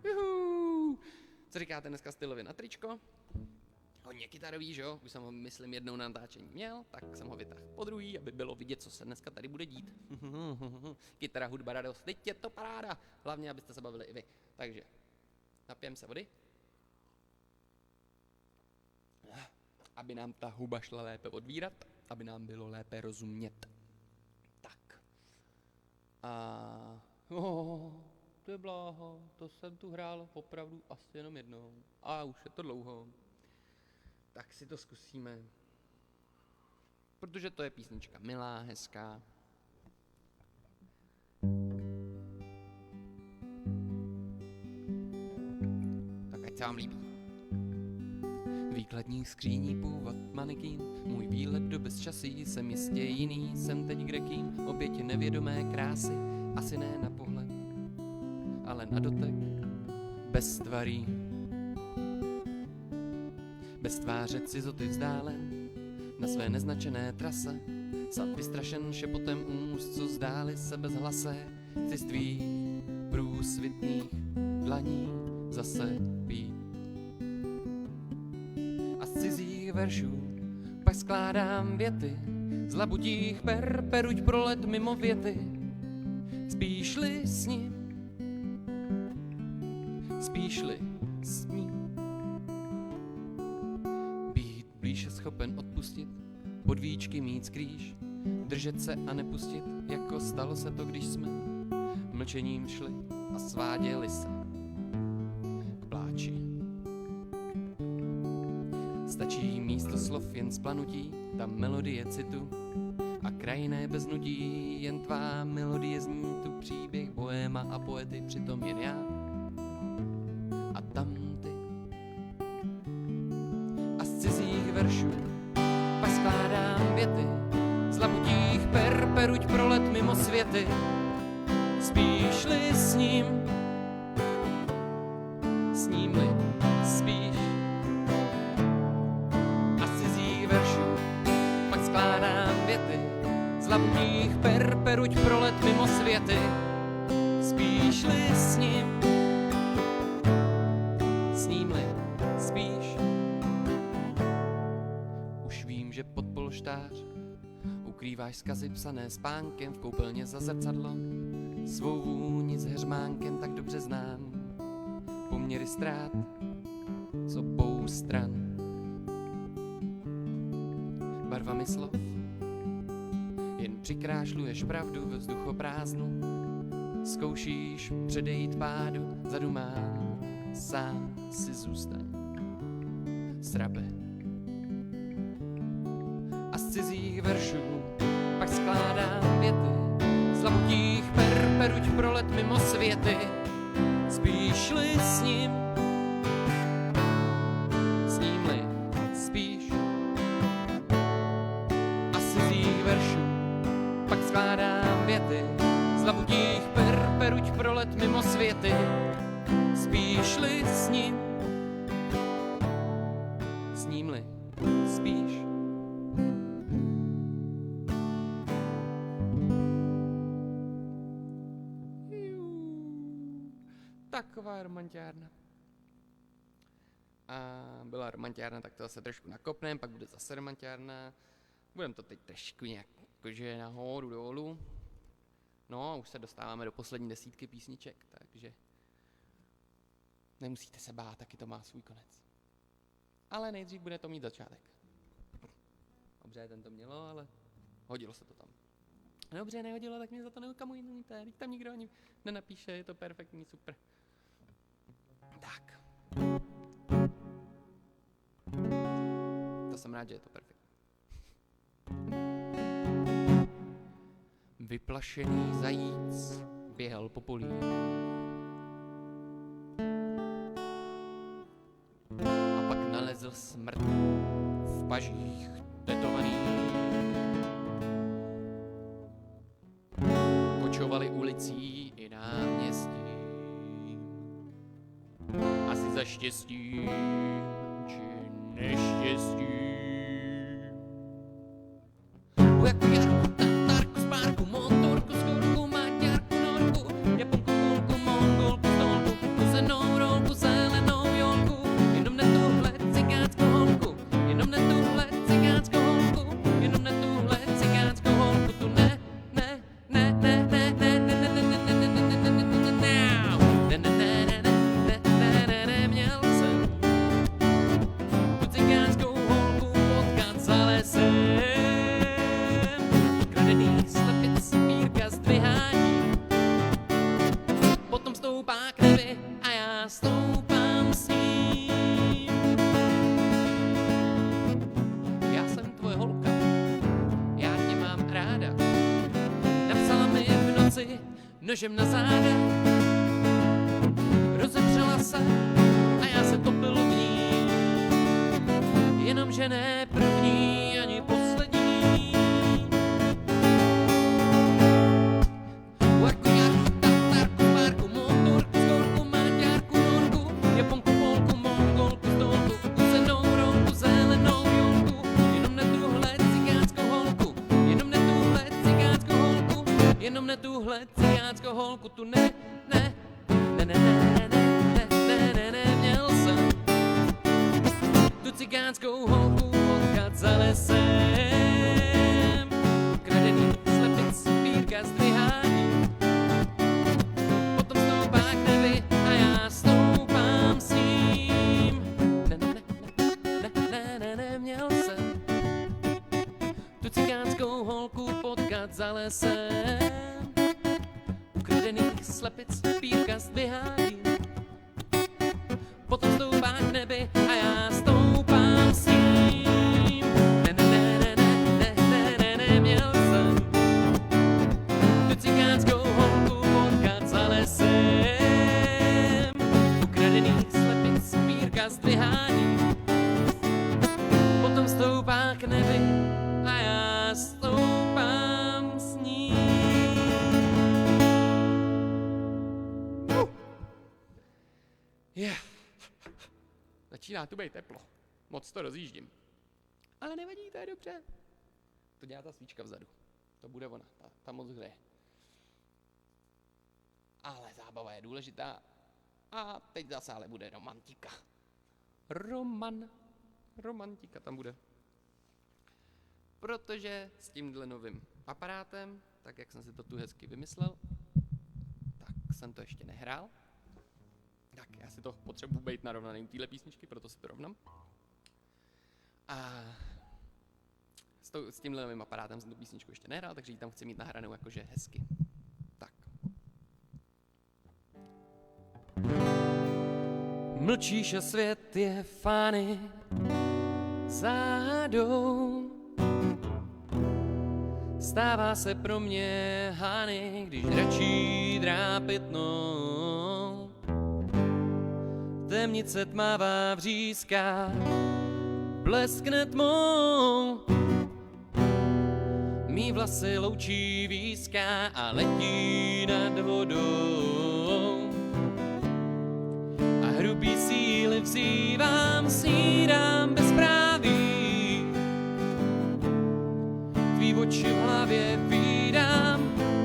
Juhu. Co říkáte dneska stylově na tričko? Hodně kytarový, že jo? Už jsem ho, myslím, jednou na natáčení měl, tak jsem ho vytáhl po druhý, aby bylo vidět, co se dneska tady bude dít. Kytara, hudba, radost, teď je to paráda. Hlavně, abyste se bavili i vy. Takže, napijem se vody. Aby nám ta huba šla lépe odvírat, aby nám bylo lépe rozumět. Tak. ty bláho, to jsem tu hrál opravdu asi jenom jednou. A už je to dlouho. Tak si to zkusíme. Protože to je písnička milá, hezká. Tak ať se vám líbí. Výkladních skříní, původ manekín, můj výlet do bezčasí, jsem jistě jiný, jsem teď kdekým, oběti nevědomé krásy, asi ne na pohled, ale na dotek, bez tvarí. Bez tváře cizoty vzdálen, na své neznačené trase, sad vystrašen šepotem úst, co zdály se bezhlasé, chci z tvých průsvitných dlaní zase pít. A z cizích veršů pak skládám věty, z labutích peruť prolet mimo věty, spíš-li s ním, spíš-li s ním. Být blíže schopen odpustit, pod víčky mít skrýž, držet se a nepustit, jako stalo se to, když jsme mlčením šli a sváděli se k pláči. Stačí místo slov jen splanutí, ta melodie citu a krajinné bez nutí, jen tvá melodie zní tu příběh bohéma a poety, přitom jen já a tam ty. A z cizích veršů pak skládám věty, z labutích peruť prolet mimo světy, spíš-li s ním-li spíš. A z cizích veršů pak skládám věty, z labutích peruť prolet mimo světy, spíš-li s ním-li spíš. Už vím, že pod polštář ukrýváš zkazy psané spánkem v koupelně za zrcadlo, svou vůni s heřmánkem tak dobře znám, poměry ztrát z obou stran. Barvami slov jen přikrášluješ pravdu ve vzduchoprázdnu, zkoušíš předejít pádu, zadumán, sám si zůstaň srabe. A z cizích veršů pak skládám věty, z labutích peruť prolet mimo světy, spíš-li s ním-li spíš. A z cizích veršů pak skládám věty, z labutích peruť prolet mimo světy, spíš-li s ním-li spíš. Taková romantiárna. A byla romantiárna, tak to zase trošku nakopneme, pak bude zase romantiárna. Budeme to teď trošku nějak jakože nahoru dolů. No a už se dostáváme do poslední 10 písniček, takže nemusíte se bát, taky to má svůj konec. Ale nejdřív bude to mít začátek. Dobře, ten to mělo, ale hodilo se to tam. Dobře, nehodilo, tak mě za to neukamujte, teď tam nikdo ani nenapíše, je to perfektní, super. Tak. To jsem rád, že je to perfektní. Vyplašený zajíc běhal po polí. A pak nalezl smrt v pažích tetovaný. Kočovali ulicí i náměstí. Asi za štěstím či neštěstím. Jako Jarku, tatárku, spárku, motorku, skorku, maďarku, norku, japonku, kulku, mongolku, stolku, kozenou rolku, zelenou jolku, jenom ne tuhle cigánskou holku, jenom ne tuhle cigánskou holku, jenom ne tuhle cigánskou holku, tu ne, ne, ne, ne, ne, ne, ne, ne, ne, ne, ne, ne, ne, ne, ne, ne, měl jsem tu cigánskou holku. nebe a já stoupám s ním. Já jsem tvoje holka, já tě mám ráda. Napsala mi v noci nožem na záda. Rozepřela se a já se topil v ní. Jenomže ne první ani poslední. Jenom ne tuhle cigánskou holku, tu ne, měl jsem tu cigánskou holku potkat za lesem. Kradený slepic, pírka zdvihání, potom stoupá k nebi a já stoupám s ním. Měl jsem tu cigánskou holku potkat za lesem. Ukradených slepic, pírka zdvihání, potom stoupá k nebi a já stoupám s ním. Měl jsem tu cigánskou holku potkat za lesem. Ukradených slepic, pírka zdvihání, potom stoupá k nebi a já stoupám s ním. Začíná tu být teplo. Moc to rozjíždím. Ale nevadí, to je dobře. To dělá ta svíčka vzadu. To bude ona. Ta moc hřeje. Ale zábava je důležitá. A teď zase ale bude romantika. Romantika tam bude. Protože s tímhle novým aparátem, tak jak jsem si to tu hezky vymyslel, tak jsem to ještě nehrál. Tak já si to potřebuji být narovnaný u téhle písničky, proto si to rovnám. A s tímhle novým aparátem jsem tu písničku ještě nehrál, takže ji tam chci mít nahranou jakože hezky. Tak. Mlčíš a svět je fany zádou. Stává se pro mě hany, když radši drápit mnou. Temnice tmavá vřízka bleskne tmou. Mý vlasy loučí výzka a letí nad vodou. A hrubý síly vzývám, snídám bezpráví. Tvý oči v hlavě vídám,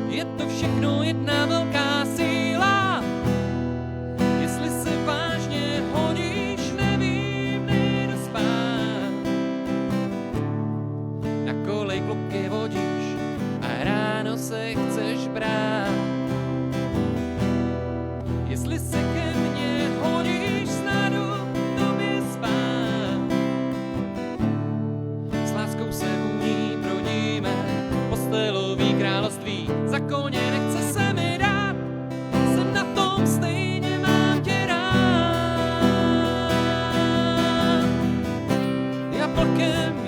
je to všechno jedna velká síla. Jestli se vážně hodíš, nevím, nejdu spát. Na kolej kluky vodíš a ráno se chceš brát. Jestli se ke mně hodíš, snadu tobě spát. S láskou se u ní brodíme, postelový království, za koně nechce se mi dát. Jsem na tom stejně, mám tě rád.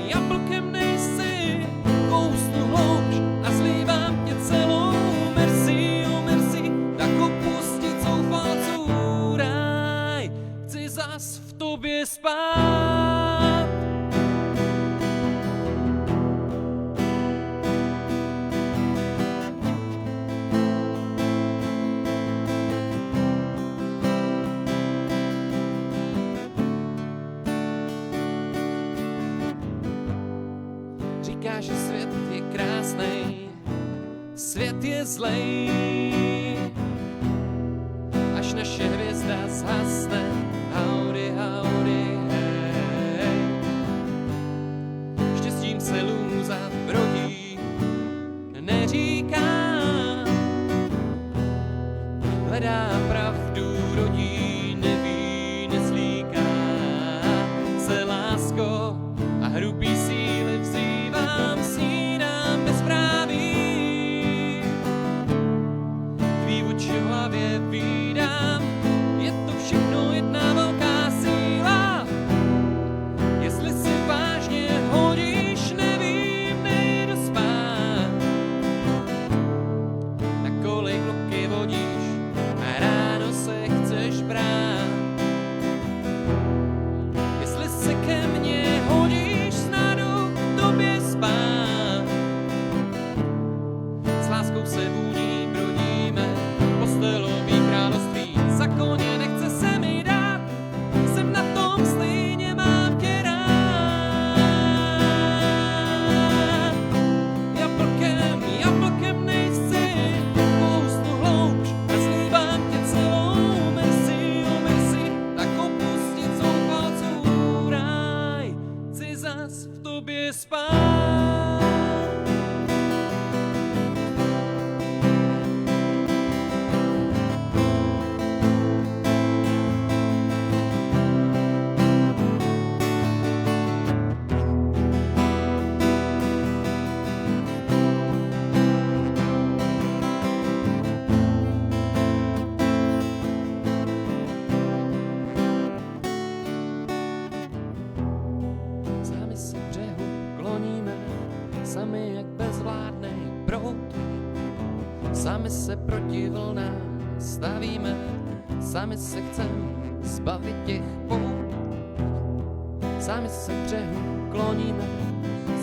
Jablkem nejsi, kousnu hlouč a zlívám tě celou. Merci, oh merci, tak opustit zoufalců ráj. Chci zas v tobě spát. Říkáš, že svět je krásnej, svět je zlej. Až naše hvězda zhasne, howdy, howdy, hej. Štěstím se lůza brodí, neříká. Hledá pravdu, rodí, neví, neslíká. Se lásko a hrubý síly vzývám, snídám bezpráví. Tvý oči v hlavě vídám, Sami se proti vlnám stavíme, sami se chcem zbavit těch pout. Sami se k břehu kloníme,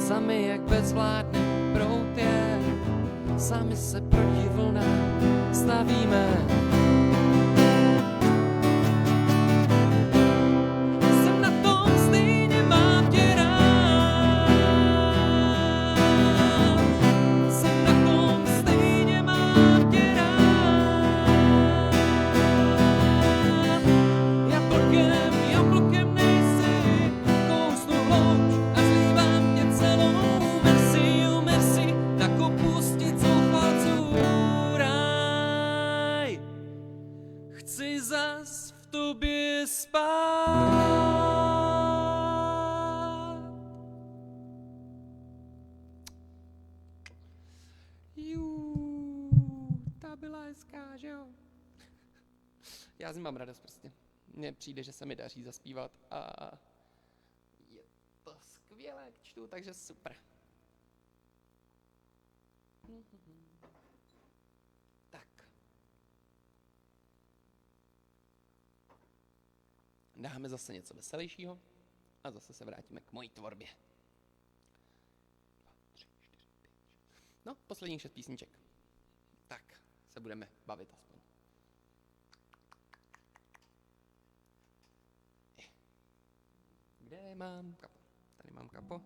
sami jak bezvládný prout je. Sami se proti vlnám stavíme. Jsem na tom stejně, mám tě rád. Jsem na tom stejně, mám tě rád. Jablkem nejsi, kousnu hlouč a zlívám tě celou. Merci, oh merci, tak opustit zoufalců ráj. Chci zas v tobě spát. Ta byla hezká, že jo? Já z ní mám radost prostě. Mně přijde, že se mi daří zaspívat a je to skvělé, jak čtu, takže super. Tak. Dáme zase něco veselějšího a zase se vrátíme k mojí tvorbě. 2, 3, 4, 5, 6. No, posledních 6 písniček. Tak, se budeme bavit aspoň. Kde mám kapo? Tady mám kapo.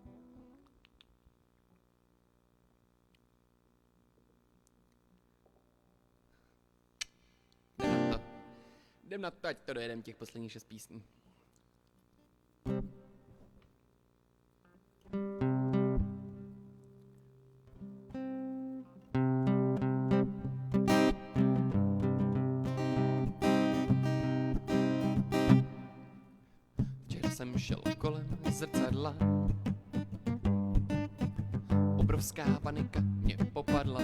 Jdem na to, ať to dojedem těch posledních 6 písní. Včera jsem šel kolem zrcadla, obrovská panika mě popadla.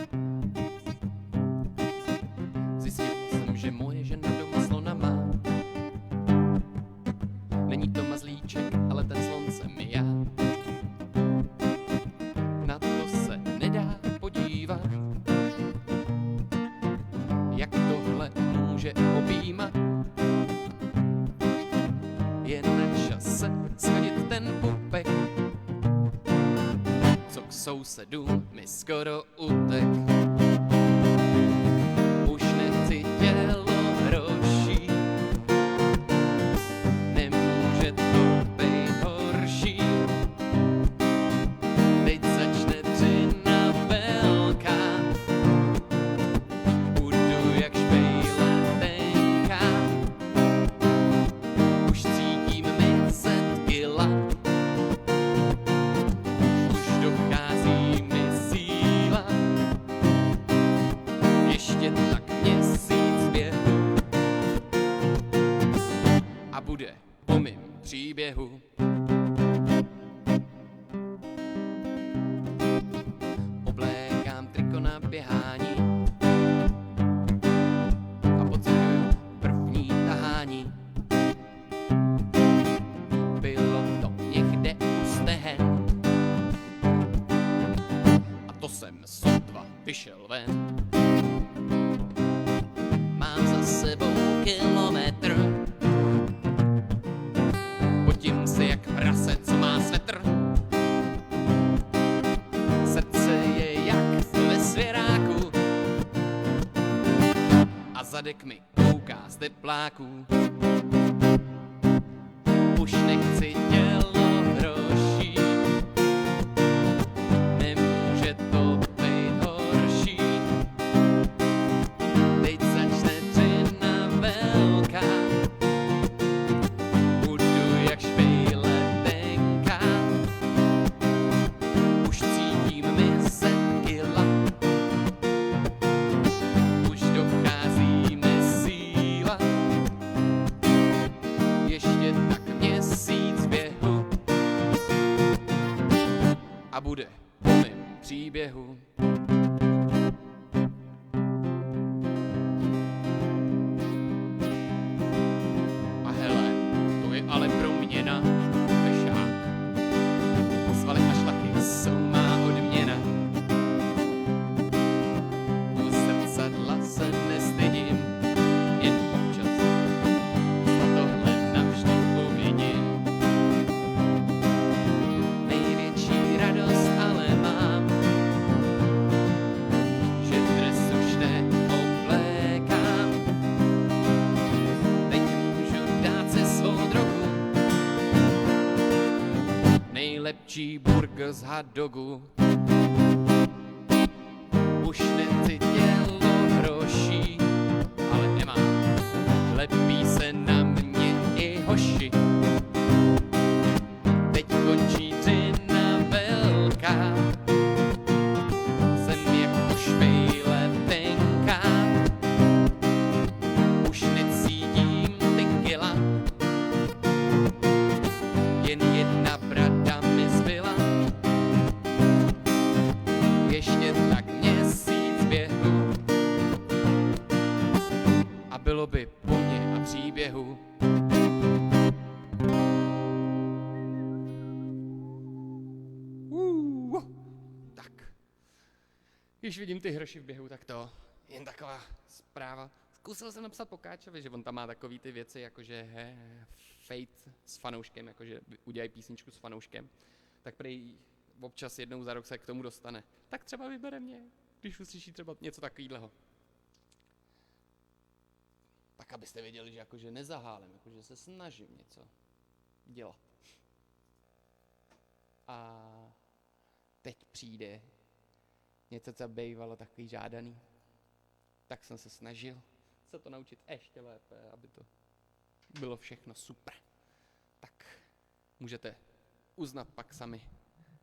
Zjistil jsem, že moje žena doma slona má. Není to mazlíček, ale ten slon jsem já. Na to se nedá podívat, jak tohle může objímat. Je na čase shodit ten pupek, co k sousedům mi skoro utek. Už nechci tělo hroší, nemůže to být horší. Teď začne dřina velká, budu jak špejle tenká. Už cítím mizet kila, už dochází mi síla. Ještě tak měsíc běhu a bude po mým příběhu. Oblékám triko na běhání a pociťuju první tahání. Bylo to někde u stehen a to jsem sotva vyšel ven. Mám za sebou kilometr, potím se jak prase, co má svetr. Srdce je jak ve svěráku a zadek mi kouká z tepláků. Už nechci tělo hroší, nemůže to být horší. Teď začne dřina velká, budu jak špejle tenká. Už cítím mizet kila, už dochází mi síla. Ještě tak měsíc běhu a bude po mém příběhu. A hele, to je ale proměna, fešák. Svaly a šlachy jsou má odměna. U zrcadla nejlepší burger z hot dogu. Už nechci tělo hroší, ale nemám, lepí se na mě i hoši. Teď končí dřina velká, jsem jako švejle tenká. Už necítím tequila, jen jedna brada mi zbyla. Ještě tak měsíc běhu a bylo by po mně a příběhu. Tak, když vidím ty hroši v běhu, tak to jen taková zpráva. Zkusil jsem napsat Pokáčovi, že on tam má takový ty věci, jakože Fate s fanouškem, jakože udělají písničku s fanouškem, tak prý občas jednou za rok se k tomu dostane. Tak třeba vybere mě, když uslyší třeba něco takového. Tak abyste věděli, že jakože nezahálem, jakože se snažím něco dělat. A teď přijde něco, co bývalo takový žádaný. Tak jsem se snažil se to naučit ještě lépe, aby to bylo všechno super. Tak můžete uznat pak sami,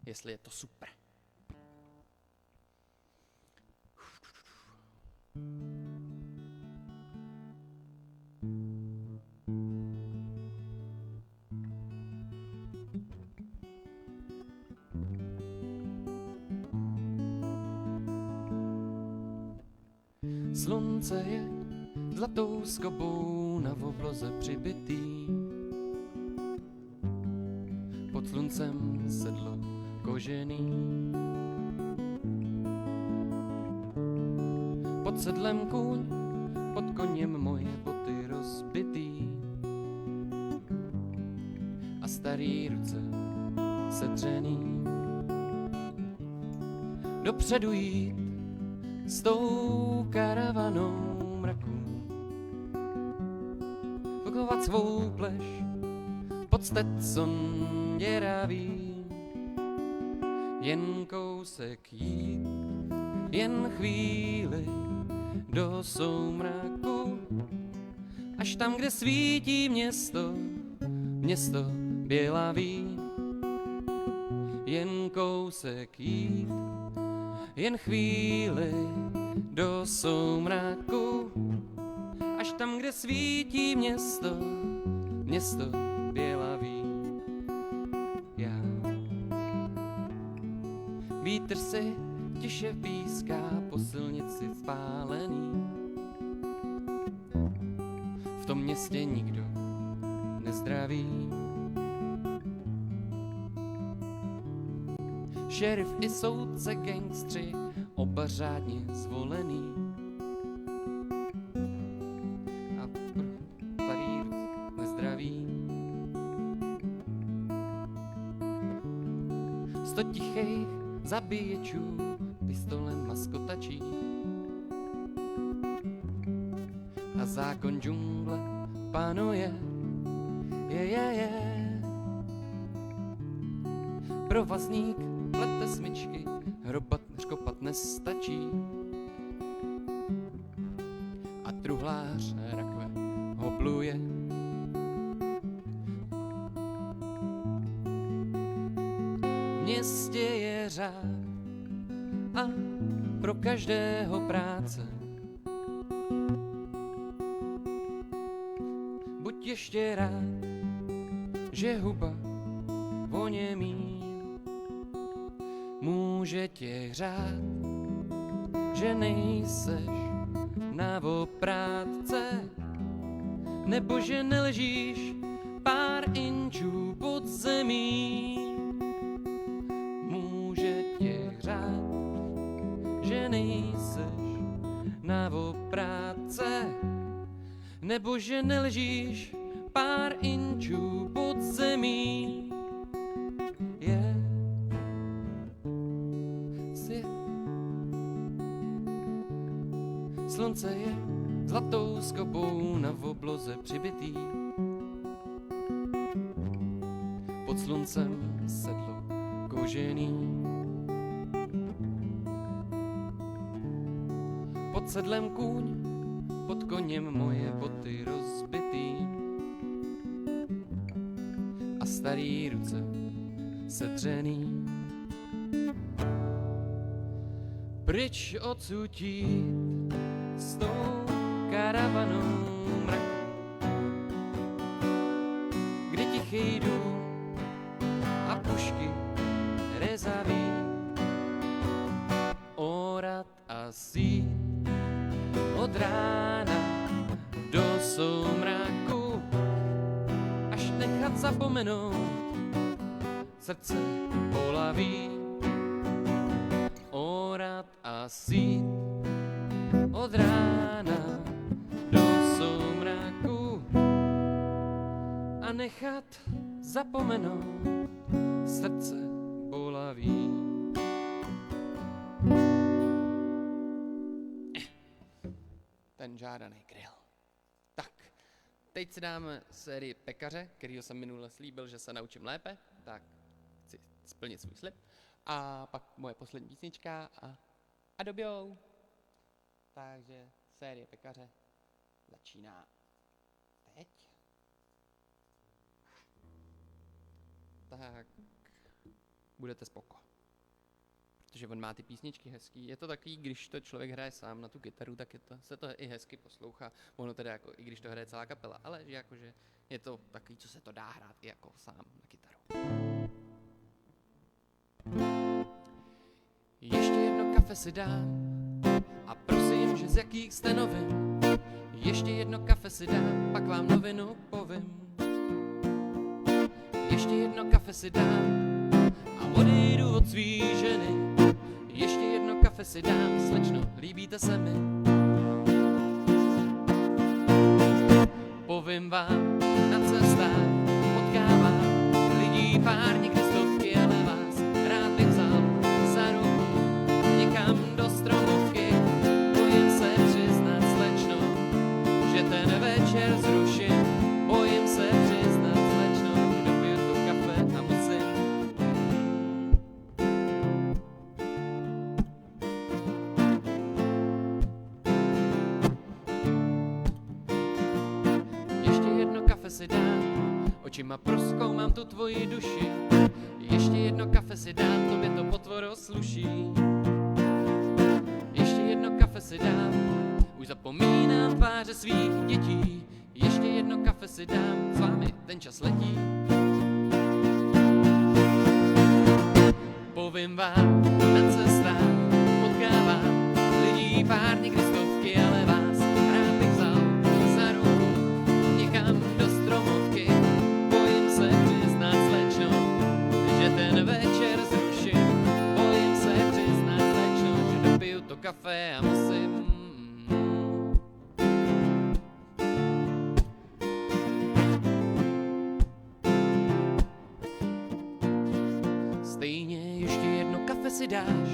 jestli je to super. Slunce je zlatou skobou na obloze přibitý. Pod sluncem sedlo kožený. Pod sedlem kůň, pod koněm moje boty rozbitý. A starý ruce sedřený. Dopředu jít s tou karavanou mraků, fukovat svou pleš pod Stetson děravý, jen kousek jít, jen chvíli do soumraku, až tam, kde svítí město, město bělavý, jen kousek jít, jen chvíli do soumraku, až tam, kde svítí město, město bělavý. Já. Vítr si tiše píská po silnici spálený. V tom městě nikdo nezdraví. Šerif i soudce, gangstři, oba řádně zvolený. A starý nezdraví. 100 tichých zabíječů, pistolem maskotačí. A zákon džungle panuje, je. Provazník plete smyčky, hrobat, škopat nestačí. A truhlář rakve hobluje. V městě je řád a pro každého práce. Buď ještě rád, že huba voně míň může tě hřát, že nejseš na oprátce, nebo že neležíš pár inčů pod zemí. Může tě hřát, že nejseš na oprátce, nebo že neležíš pár inčů pod zemí. Slunce je zlatou skobou na obloze přibitý. Pod sluncem sedlo kožený. Pod sedlem kůň, pod koněm moje boty rozbitý a starý ruce sedřený. Pryč odsud jít s tou karavanou mraku, kde tichý dům a pušky rezaví, orat a sít od rána do soumraku, až nechat zapomenout srdce bolaví, orat a sít od rána do soumraku a nechat zapomenout srdce bolaví. Ten žádaný grill. Tak, teď si dáme sérii pekaře, kterýho jsem minule slíbil, že se naučím lépe, tak chci splnit svůj slib. A pak moje poslední písnička a dobijou. Takže série pekaře začíná teď. Tak, budete spoko. Protože on má ty písničky hezký. Je to takový, když to člověk hraje sám na tu kytaru, tak se to i hezky poslouchá. Ono teda jako, i když to hraje celá kapela, ale že jakože je to takový, co se to dá hrát i jako sám na kytaru. Ještě jedno kafe si dám a prosím, že z jakých jste novin. Ještě jedno kafe si dám, pak vám novinu povím. Ještě jedno kafe si dám a odejdu od svý ženy. Ještě jedno kafe si dám, slečno, líbíte se mi. Povím vám, na cestách potkávám lidí pár, někdy stovky, ale vás rád bych vzal za ruku někam do stromovky. Bojím se přiznat, slečno, že ten večer zruším. Bojím se přiznat, slečno, že dopiju tu kafe a musím. Ještě jedno kafe si dám, očima prozkoumám tu tvoji duši. Ještě jedno kafe si dám, tobě to potvoro sluší. Ještě jedno kafe si dám, už zapomínám tváře svých dětí. Ještě jedno kafe si dám, s vámi ten čas letí. Povím vám, na cestách potkávám lidí pár, někdy stovky, ale vás rád bych vzal za ruku někam do stromovky. Bojím se přiznat, slečno, že ten večer zruším. Bojím se přiznat, slečno, že dopiju to kafe a musím. Stejně ještě jedno kafe si dáš,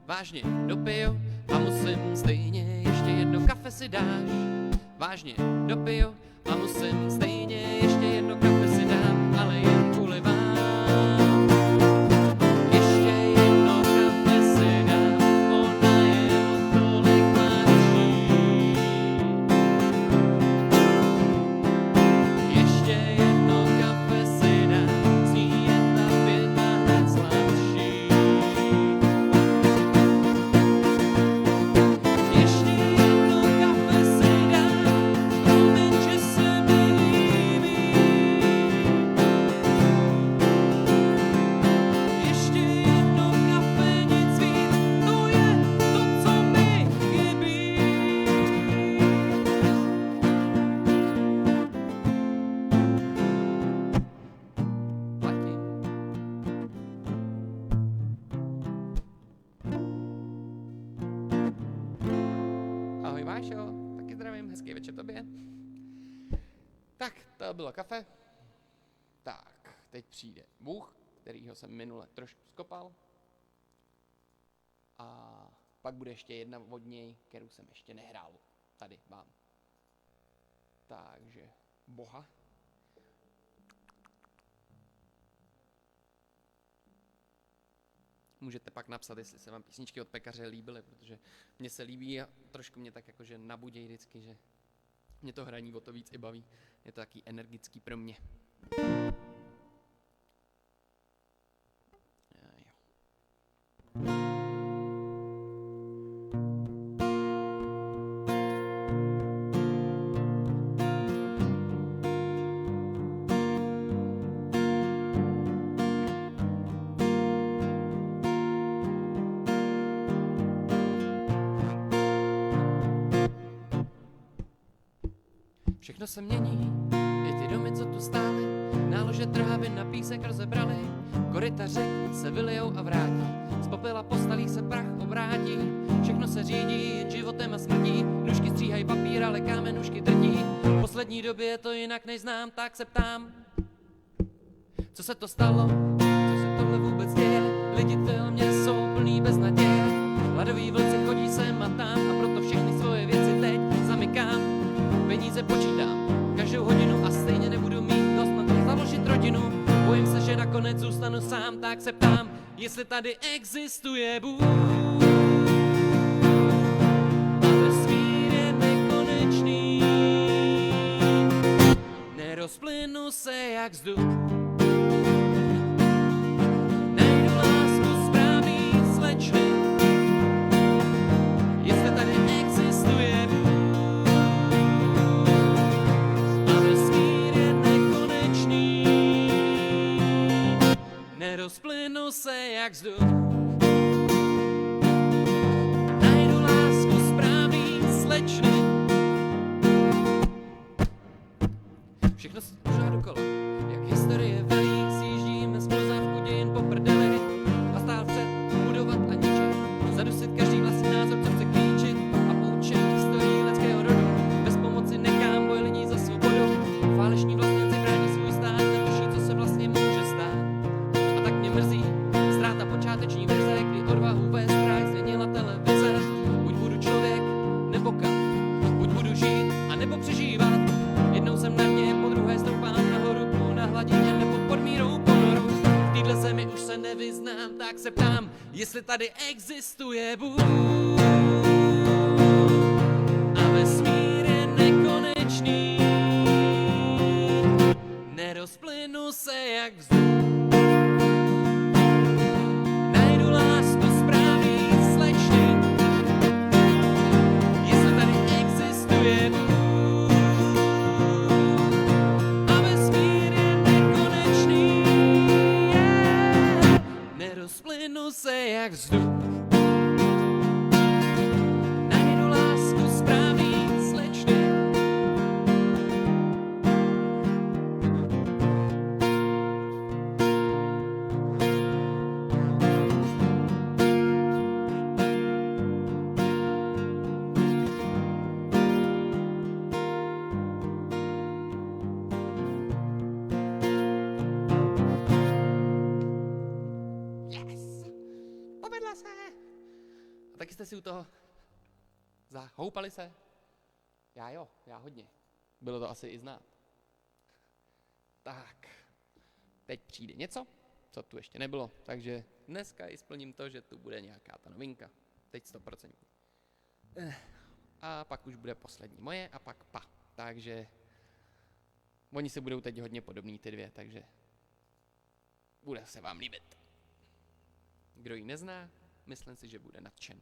vážně dopiju a musím. Stejně ještě jedno kafe si dáš, vážně dopiju a musím. Stejně ještě jedno kafe si dám, ale jen kvůli vám. Ještě jedno kafe si dám, ona je o tolik mladší. Ještě jedno kafe si dám, z ní je ta věta hned slabší. Ještě jedno kafe si dám, promiň, že se mi líbí. Ještě jedno kafe, nic víc, to je to, co mi chybí. Platím. Ahoj Vášo, taky zdravím, hezký večer tobě. Tak, to bylo kafe. Tak, teď přijde Bůh, kterýho jsem minule trošku skopal. A pak bude ještě jedna od něj, kterou jsem ještě nehrál. Tady vám. Takže, Boha. můžete pak napsat, jestli se vám písničky od Pekaře líbily, protože mně se líbí a trošku mě tak jakože nabudějí vždycky, že mě to hraní o to víc i baví. Je to taky energický pro mě. Všechno se mění, i ty domy, co tu stály, nálože trávy na písek rozebrali, koryta řek se vylijou a vrátí, z popela postalých se prach obrátí, všechno se řídí jen životem a smrtí, nůžky stříhají papír, ale kámen nůžky drtí, v poslední době je to jinak než znám, tak se ptám, co se to stalo, co se tohle vůbec děje, lidi mě jsou plný beznaděje, hladoví vlci chodí sem a tam a proto všechny svoje věci teď zamykám. Peníze počítám každou hodinu a stejně nebudu mít dost na to založit rodinu. Bojím se, že nakonec zůstanu sám, tak se ptám, jestli tady existuje Bůh. A vesmír je nekonečný, nerozplynu se jak vzduch. Najdu lásku správný slečny, jestli tady existuje Bůh. Nerozplynu se jak vzduch. Najdu lásku správný slečny. Všechno se pořád dokola, jak historie velí, sjíždíme z prozávku dějin po prdeli a stál před budovat a ničit, zadusit každý vlastní názor, co chce klíčit a poučen historií lidského rodu. Bez pomoci nechám boj lidí za svobodu, falešní vlastníci brání svůj stát, netuší, co se vlastně může stát. Mrzí ztráta počáteční vize, kdy odvahu vést ráj změnila televize. Buď budu člověk, nebo kam, buď budu žít, a nebo přežívat. Jednou jsem na dně, po druhé stoupám nahoru, na hladině nebo pod mírou ponoru. V téhle zemi už se nevyznám, tak se ptám, jestli tady existuje Bůh. A vesmír je nekonečný, nerozplynu se jak vzduch. Rozplynu se jak vzduch. Najdu lásku správný slečny. A taky jste si u toho zahoupali se? Já jo, já hodně. Bylo to asi i znát. Tak, teď přijde něco, co tu ještě nebylo, takže dneska i splním to, že tu bude nějaká ta novinka. Teď 100%. A pak už bude poslední moje a pak pa. Takže oni se budou teď hodně podobný ty dvě, takže bude se vám líbit. Kdo ji nezná, myslím si, že bude nadšen.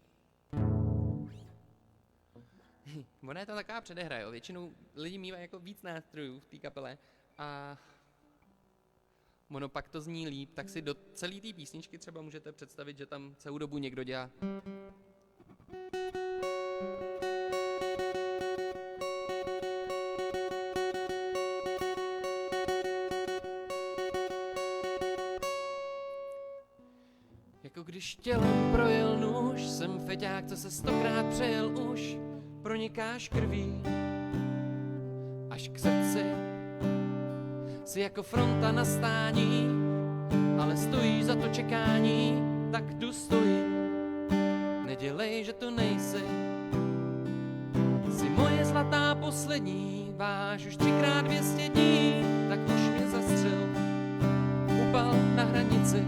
Ona je to taková předehra, jo. Většinou lidi mývají jako víc nástrojů v té kapele a ono pak to zní líp, tak si do celé té písničky třeba můžete představit, že tam celou dobu někdo dělá. Jako když tělem projel nůž, jsem feťák, co se 100krát přejel už, pronikáš krví až k srdci. Jsi jako fronta na stání, ale stojí za to čekání, tak tu stojí. Nedělej, že to nejsi. Jsi moje zlatá poslední, váš už 3x 200 dní, tak už mě zastřel, upal na hranici.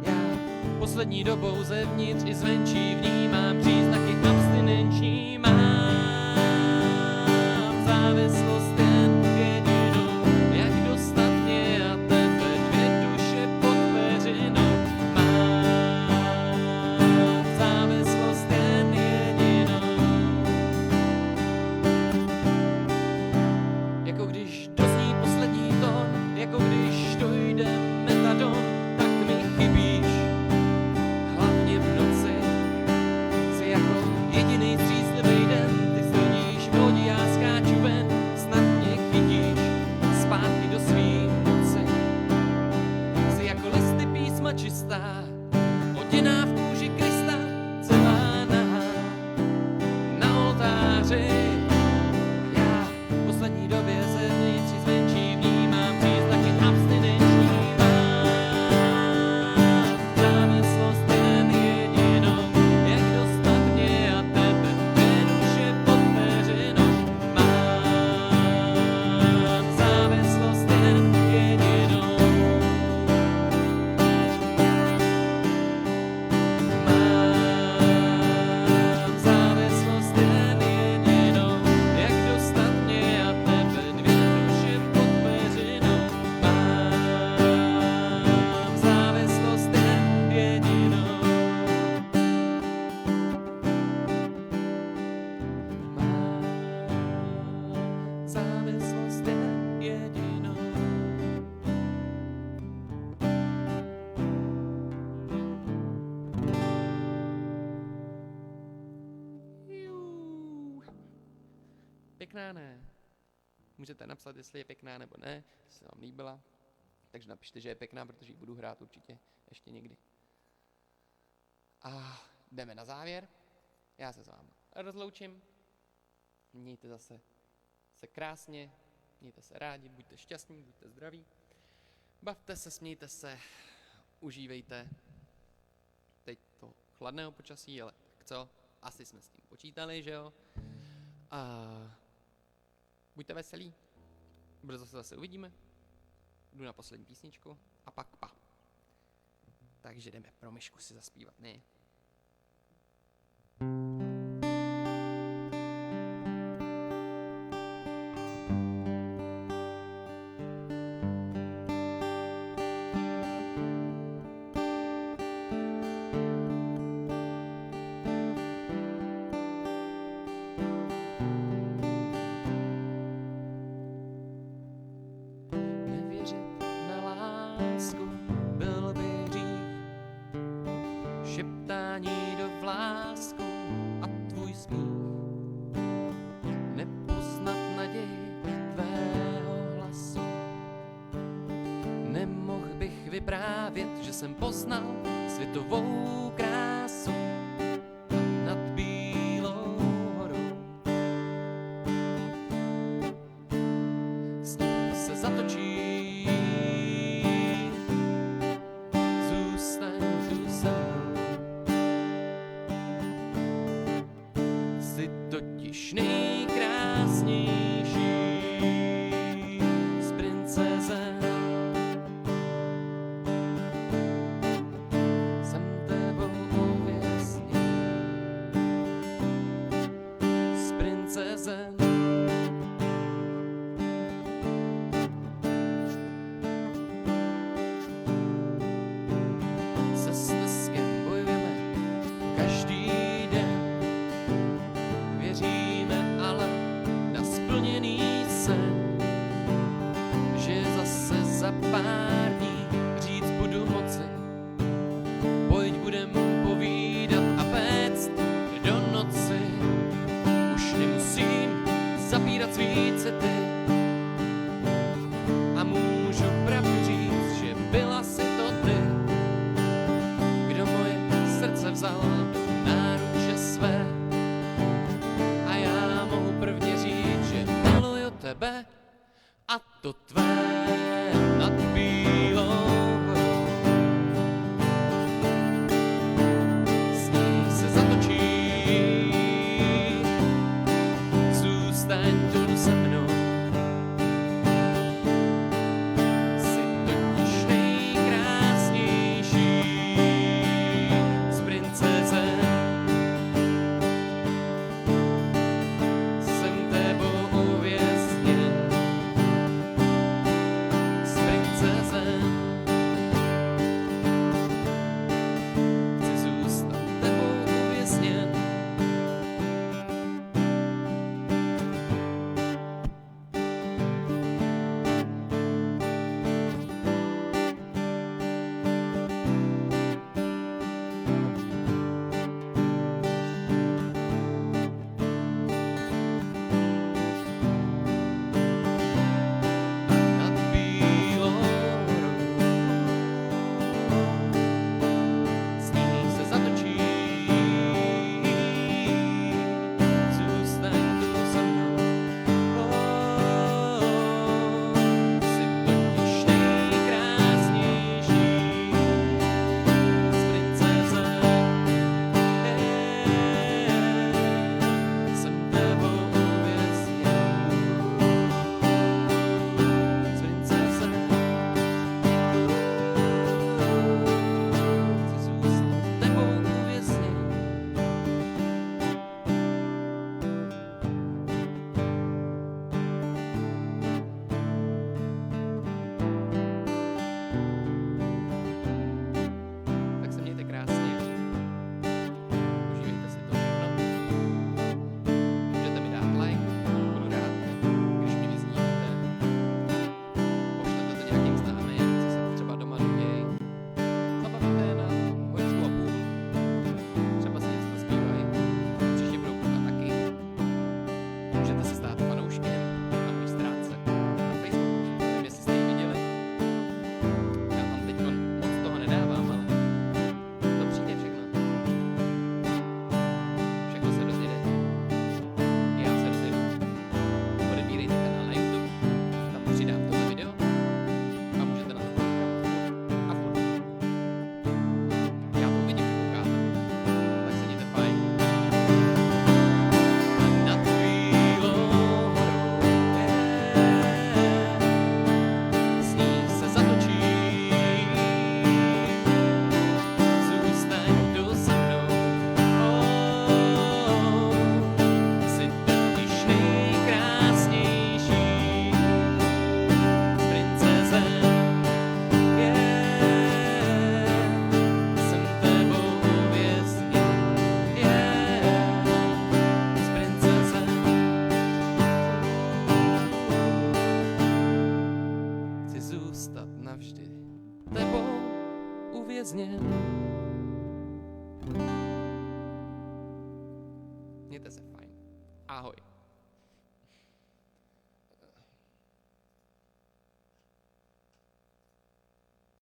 Já Poslední dobou zevnitř i zvenčí vnímám příznaky abstinenční. Mám závislost jen jedinou, jak dostat mě a tebe, dvě duše pod peřinou. Mám závislost jen jedinou. Jako když dozní poslední tón, jako když dojde metadon, tak mi chybíš. Hlavně v noci jsi jako jediný střízlivý den. Ty stojíš v lodi, já skáču ven, snad mě chytíš zpátky do svý moci. Jsi jako listy písma čistá, oděná v kůži Krista, celá nahá na oltáři. Já v poslední době zevnitř i zvenčí vnímám příznaky abstinenční. Mám závislost jen jedinou, jak dostat mě a tebe, dvě duše pod peřinou. Mám závislost jen jedinou. Mám závislost jen jedinou, jak dostat mě a tebe, dvě duše pod peřinou. Mám závislost jen jedinou. Mám závislost jen jedinou. Jú. Pěkná, ne? Můžete napsat, jestli je pěkná nebo ne, jestli se vám líbila. Takže napište, že je pěkná, protože ji budu hrát určitě ještě někdy. A jdeme na závěr. Já se s vámi rozloučím. Mějte zase se krásně, mějte se rádi, buďte šťastní, buďte zdraví. Bavte se, smějte se, užívejte teď to chladného počasí, ale tak co? Asi jsme s tím počítali, že jo? A buďte veselí. Brzo se zase uvidíme. Jdu na poslední písničku a pak pa. Takže jdeme pro myšku si zaspívat, ne? Nevěřit na lásku byl by hřích, šeptání do vlásku a tvůj smích, nepoznat naději tvého hlasu. Nemohl bych vyprávět, že jsem poznal světovou krásu nad bílou horou. S ním se zatočí, zůstaň tu se mnou. Jsi totiž nejkrásnější z princeze. Jsem tebou pověstný z princeze. Se steskem bojujeme každý den, věříme ale na splněný sen, že zase za pár dní říct budu moci. Pojď budem povídat a péct do noci. Už nemusím zapírat svý city a můžu pravdu říct, že byla si to ty, kdo moje srdce vzal do náruče své. A já mohu prvně říct, že miluju tebe a to tvé nad bílou horou. S ní se zatočí, zůstaň tu se mnou. Jsi totiž nejkrásnější Mějte se fajn. Ahoj.